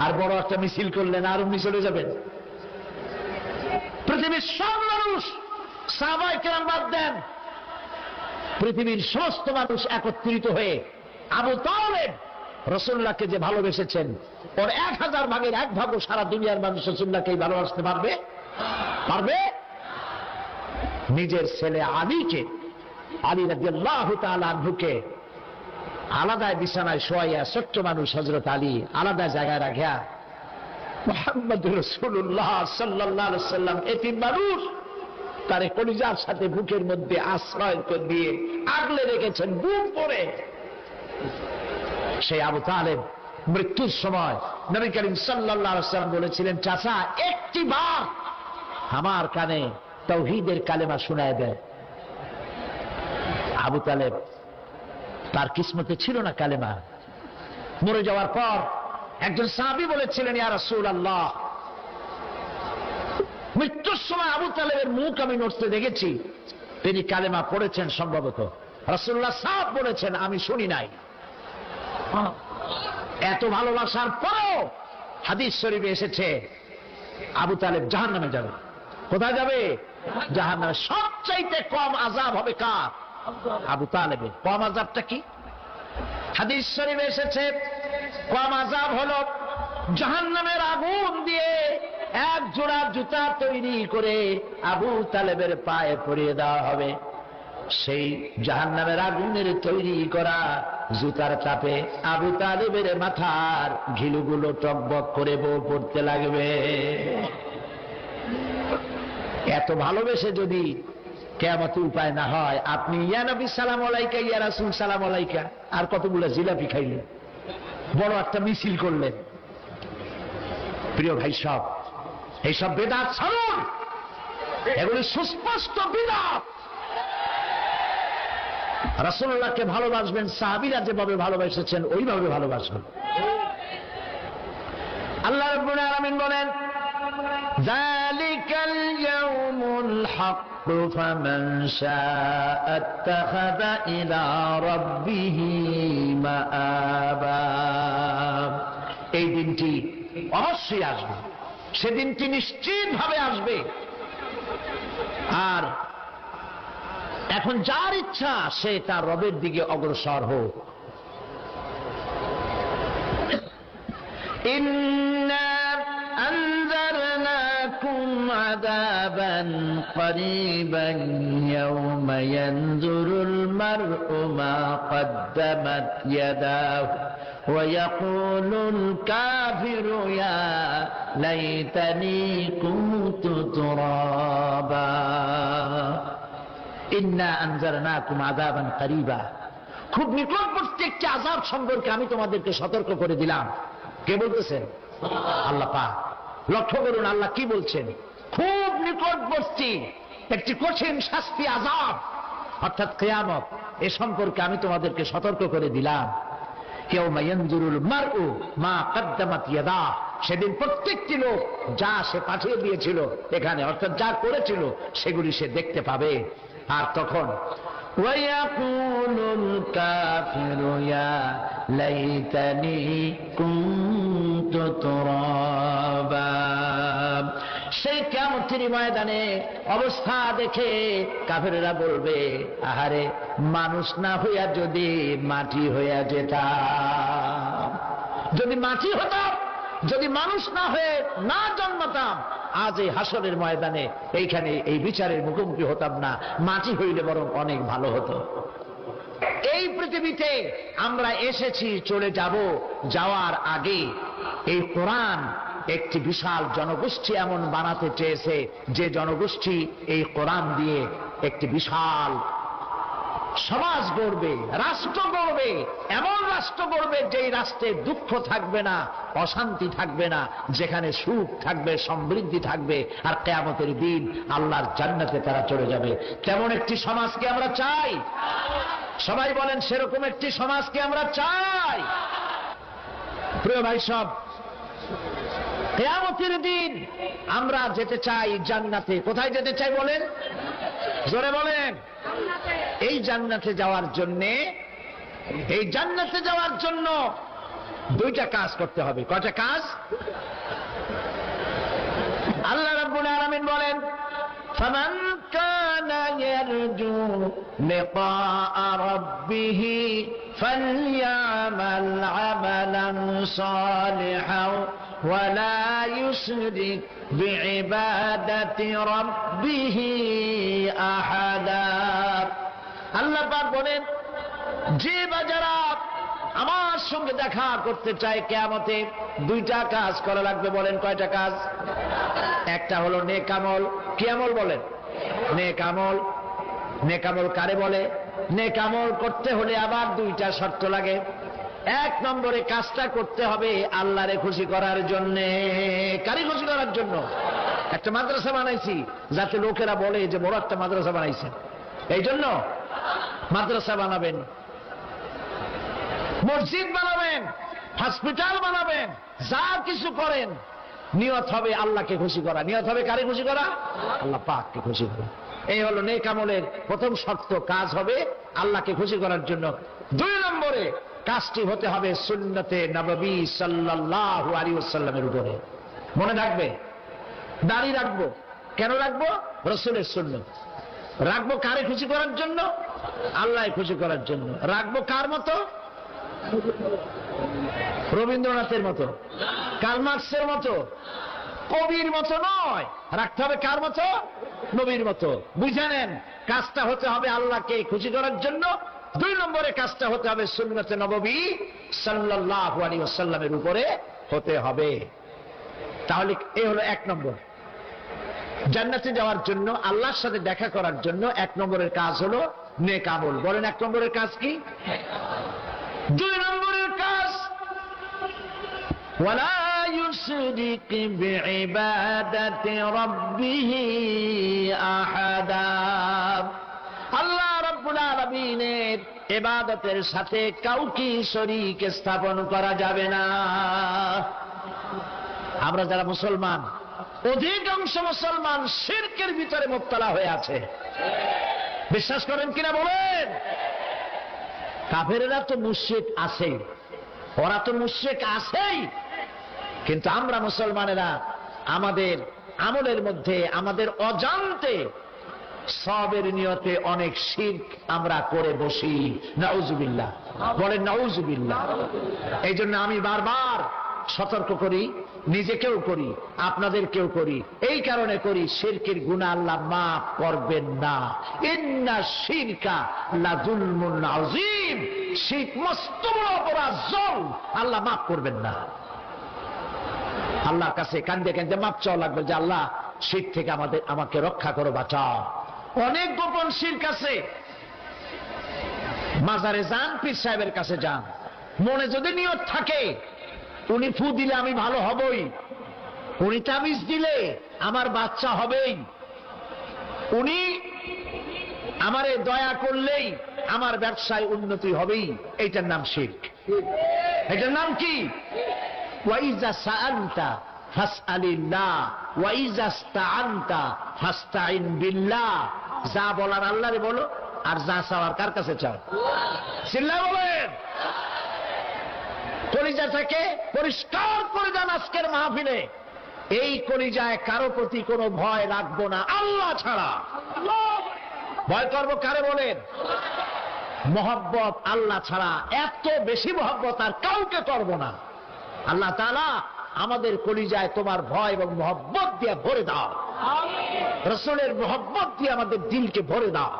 আর বড় একটা মিছিল করলেন আর অমনি চলে যাবেন? পৃথিবীর সব মানুষ, সাহাবায়ে কেরাম বাদ দেন, পৃথিবীর সমস্ত মানুষ একত্রিত হয়ে আবু তালেব রাসূলুল্লাহকে যে ভালোবেসেছেন, ওর 1000 ভাগের 1 ভাগও সারা দুনিয়ার মানুষ রাসূলুল্লাহকে ভালোবাসতে পারবে? পারবে? নিজের ছেলে আলীকে, আলী রাদিয়াল্লাহু তাআলা আনহুকে আলাদা বিছানায় শোয়াইয়া, ছোট্ট মানুষ হযরত আলী আলাদা জায়গায় রাখিয়া মুহাম্মদুর রাসূলুল্লাহ সাল্লাল্লাহু আলাইহি ওয়াসাল্লাম এতিম মানুষ তারে কলিজার সাথে বুকের মধ্যে আশ্রয় দিয়ে আগলে রেখেছেন বুক পরে। সেই আবু তালেব মৃত্যুর সময় নবী করিম সাল্লাল্লাহু আলাইহি ওয়াসাল্লাম বলেছিলেন, চাচা একটি বার আমার কানে তাওহীদের কালেমা শোনায় দেয়। আবু তালেব, তার কিসমতে ছিল না কালেমা, মরে যাওয়ার পর একজন সাহাবী বলেছিলেন, ইয়া রাসূলুল্লাহ, মৃত্যুর সময় আবু তালেবের মুখ আমি নড়তে দেখেছি, তিনি কালেমা পড়েছেন সম্ভবত। রাসূলুল্লাহ সাহেব বলেছেন, আমি শুনি নাই। এত ভালোবাসার পরেও হাদিস শরীফে এসেছে আবু তালেব জাহান্নামে যাবে। কোথায় যাবে? জাহান্নামে। সবচাইতে কম আযাব হবে কার? আবু তালেবের। কম আযাবটা কি? হাদিস শরীফে এসেছে কম আযাব হলো জাহান্নামের আগুন দিয়ে এক জোড়া জুতা তৈরি করে আবু তালেবের পায়ে পরিয়ে দেওয়া হবে। সেই জাহান্নামের আগুনের তৈরি করা জুতার চাপে আবু তালেবের মাথার ঘিলুগুলো টকবক করে পড়তে লাগবে। এত ভালোবেসে যদি কিয়ামতে উপায় না হয়, আপনি ইয়া নবী সালাম আলাইকা, ইয়া রাসূল সালাম আলাইকা, আর কতগুলো জিলাপি খাইলেন, বড় একটা মিছিল করলেন। প্রিয় ভাই সব, এইসব বেদাত ছাড়ুন, এগুলি সুস্পষ্ট বিদাত। রাসূলুল্লাহকে ভালোবাসবেন, সাহাবীরা যেভাবে ভালোবেসেছেন ওইভাবে ভালোবাসবেন। আল্লাহ রাব্বুল আলামিন বলেন, যালিকাল ইয়াউমুল হক ফামান শাআ আত্তাখাযা ইলা রাব্বিহি মাআবা। এই দিনটি অবশ্যই আসবে, সেদিনটি নিশ্চিতভাবে আসবে। আর এখন যার ইচ্ছা সে তার রবের দিকে অগ্রসর হোক। ইন্না আনজারনাকুম আযাবান করিবান ইয়াওমা ইয়ানজুরুল মার'উ মা কদ্দামাত ইয়াদাহু ওয়া ইয়াকুলুল কাফিরু ইয়া লাইতানি কুনতু তুরাবা। ইন্না আনজারনাকুম আযাবান করিবা, খুব নিকটবর্তী একটি আযাব সম্পর্কে আমি তোমাদেরকে সতর্ক করে দিলাম। কে বলতেছেন? আল্লাহ পাক। লক্ষ্য করুন আল্লাহ কি বলছেন, খুব নিকটবর্তী একটি কঠিন শাস্তি আযাব অর্থাৎ কিয়ামত, এ সম্পর্কে আমি তোমাদেরকে সতর্ক করে দিলাম। ইয়াওমা ইয়ানজুরুল মার'উ মা কদ্দামাত ইয়াদা, সেদিন প্রত্যেকটি লোক যা সে পাঠিয়ে দিয়েছিল এখানে, অর্থাৎ যা করেছিল সেগুলি সে দেখতে পাবে। আর তখন ওয়ায়াকুলুল কাফিরু ইয়া লাইতানি কুনতু তুরাবা। সেই কিয়ামতের ময়দানে অবস্থা দেখে কাফেররা বলবে, আহারে মানুষ না হইয়া যদি মাটি হইয়া যেতাম, যদি মাটি হতাম, যদি মানুষ না হয়ে না জন্মাতাম, আজ এই হাসরের ময়দানে এইখানে এই বিচারের মুখোমুখি হতাম না, মাটি হইলে বরং অনেক ভালো হতো। এই পৃথিবীতে আমরা এসেছি, চলে যাব, যাওয়ার আগে এই কোরআন একটি বিশাল জনগোষ্ঠী এমন বানাতে চেয়েছে যে জনগোষ্ঠী এই কোরআন দিয়ে একটি বিশাল সমাজ গড়বে, রাষ্ট্র গড়বে, এমন রাষ্ট্র গড়বে যেই রাষ্ট্রে দুঃখ থাকবে না, অশান্তি থাকবে না, যেখানে সুখ থাকবে, সমৃদ্ধি থাকবে, আর কিয়ামতের দিন আল্লাহর জান্নাতে তারা চলে যাবে। তেমন একটি সমাজকে আমরা চাই। সবাই বলেন, সেরকম একটি সমাজকে আমরা চাই। প্রিয় ভাই সব, কিয়ামতের দিন আমরা যেতে চাই জান্নাতে। কোথায় যেতে চাই বলেন? জোরে বলেন। এই জান্নাতে যাওয়ার জন্য দুইটা কাজ করতে হবে। কয়টা কাজ? আল্লাহ রাব্বুল আলামিন বলেন, ফামান কানা ইয়ারজু লিকাআ রাব্বিহি ফালইয়ামাল আমালান সালিহান ওয়া লা ইউশরিক বিইবাদাতি রাব্বিহি আহাদা। আল্লাহ পাক বলেন, যে বাজারা আমার সঙ্গে দেখা করতে চায় কিয়ামতে, দুইটা কাজ করা লাগবে। বলেন কয়টা কাজ? একটা হলো নেক আমল। কি আমল বলেন? নেক আমল। নেক আমল কারে বলে? নেক আমল করতে হলে আবার দুইটা শর্ত লাগে। এক নম্বরে কাজটা করতে হবে আল্লাহরে খুশি করার জন্য। কারে খুশি করার জন্য? একটা মাদ্রাসা বানাইছি যাতে লোকেরা বলে যে বড় একটা মাদ্রাসা বানাইছে, এই জন্য মাদ্রাসা বানাবেন, মসজিদ বানাবেন, হসপিটাল বানাবেন, যা কিছু করেন, নিয়ত হবে আল্লাহকে খুশি করা। নিয়ত হবে কারে খুশি করা? আল্লাহ পাককে খুশি করা। এই হলো নেক আমলের প্রথম শর্ত। কাজ হবে আল্লাহকে খুশি করার জন্য। 2 নম্বরে কাজটি হতে হবে সুন্নতে নববী সাল্লাল্লাহু আলাইহি ওয়াসাল্লামের উপরে। মনে রাখবে, দাড়ি রাখবো কেন রাখবো? রাসূলের সুন্নাত। রাখবো কারে খুশি করার জন্য? আল্লাহ খুশি করার জন্য। রাখবো কার মতো? রবীন্দ্রনাথের মতো, কার্ল মার্কসের মতো, কবির মতো নয়। রাখতে হবে কার মতো? নবীর মতো। বুঝে নেন, কাজটা হতে হবে আল্লাহকে খুশি করার জন্য। 2 নম্বরে কাজটা হতে হবে সুন্নতে নববী সাল্লাল্লাহু আলাইহি ওয়াসাল্লামের উপরে হতে হবে। তাহলে এই হলো 1 নম্বর। জান্নাতে যাওয়ার জন্য, আল্লাহর সাথে দেখা করার জন্য 1 নম্বরের কাজ হলো নেক আমল। বলেন 1 নম্বরের কাজ কি? 2 নম্বরের কাজ ওয়ালা ইউশরিক বিইবাদাতি রাব্বিহি আহাদা। আল্লাহ রাব্বুল আলামিনের ইবাদতের সাথে কাউকে শরীক স্থাপন করা যাবে না। আমরা যারা মুসলমান, অধিকাংশ মুসলমান শিরকের ভিতরে মুবতলা হয়ে আছে। বিশ্বাস করেন কিনা বলেন? কাফেরেরা তো মুশরিক আছে, ওরা তো মুশরিক আছেই, কিন্তু আমরা মুসলমানেরা আমাদের আমলের মধ্যে, আমাদের অজান্তে সবের নিয়তে অনেক শিরক আমরা করে বসি। নাউজুবিল্লাহ, বলেন নাউজুবিল্লাহ। এই জন্য আমি বারবার সতর্ক করি, নিজেকেও করি, আপনাদেরকেও করি। এই কারণে করি, শিরকের গুনাহ আল্লাহ মাফ করবেন না। ইন্না শিরকা লাযুলমুন আযীম। শিরক মস্ত বড় অপরাধ, জুলম, আল্লাহ মাফ করবেন না। আল্লাহর কাছে কান্দে কান্দে মাপ চাওয়া লাগবে যে আল্লাহ শিরক থেকে আমাকে রক্ষা করো, বাঁচাও। অনেক গোপন শিরক আছে। মাজারে যান, পীর সাহেবের কাছে যান, মনে যদি নিয়ত থাকে উনি ফু দিলে আমি ভালো হবই, উনি তাবিজ দিলে আমার বাচ্চা হবেই, উনি আমারে দয়া করলেই আমার ব্যবসায় উন্নতি হবেই, এইটার নাম শিরক। এটার নাম কি? ওয়াইজা সাআলতা ফাসআলিল্লাহ ওয়াইজা ইসতাআনতা ফাসতাইন বিল্লাহ। যা বলার আল্লাহরে বলো, আর যা চাওয়ার কার কাছে চাও? চিল্লা বলেন। কলিজাটাকে পরিষ্কার করে দেন আজকের মাহফিলে। এই কলিজায় কারো প্রতি কোনো ভয় রাখবো না আল্লাহ ছাড়া। ভয় করবো কারে বলেন? মহব্বত আল্লাহ ছাড়া, এত বেশি মহব্বত আর কাউকে করবো না। আল্লাহ তাআলা আমাদের কলিজায় তোমার ভয় এবং মহব্বত দিয়ে ভরে দাও। রাসূলের মহব্বত দিয়ে আমাদের দিলকে ভরে দাও।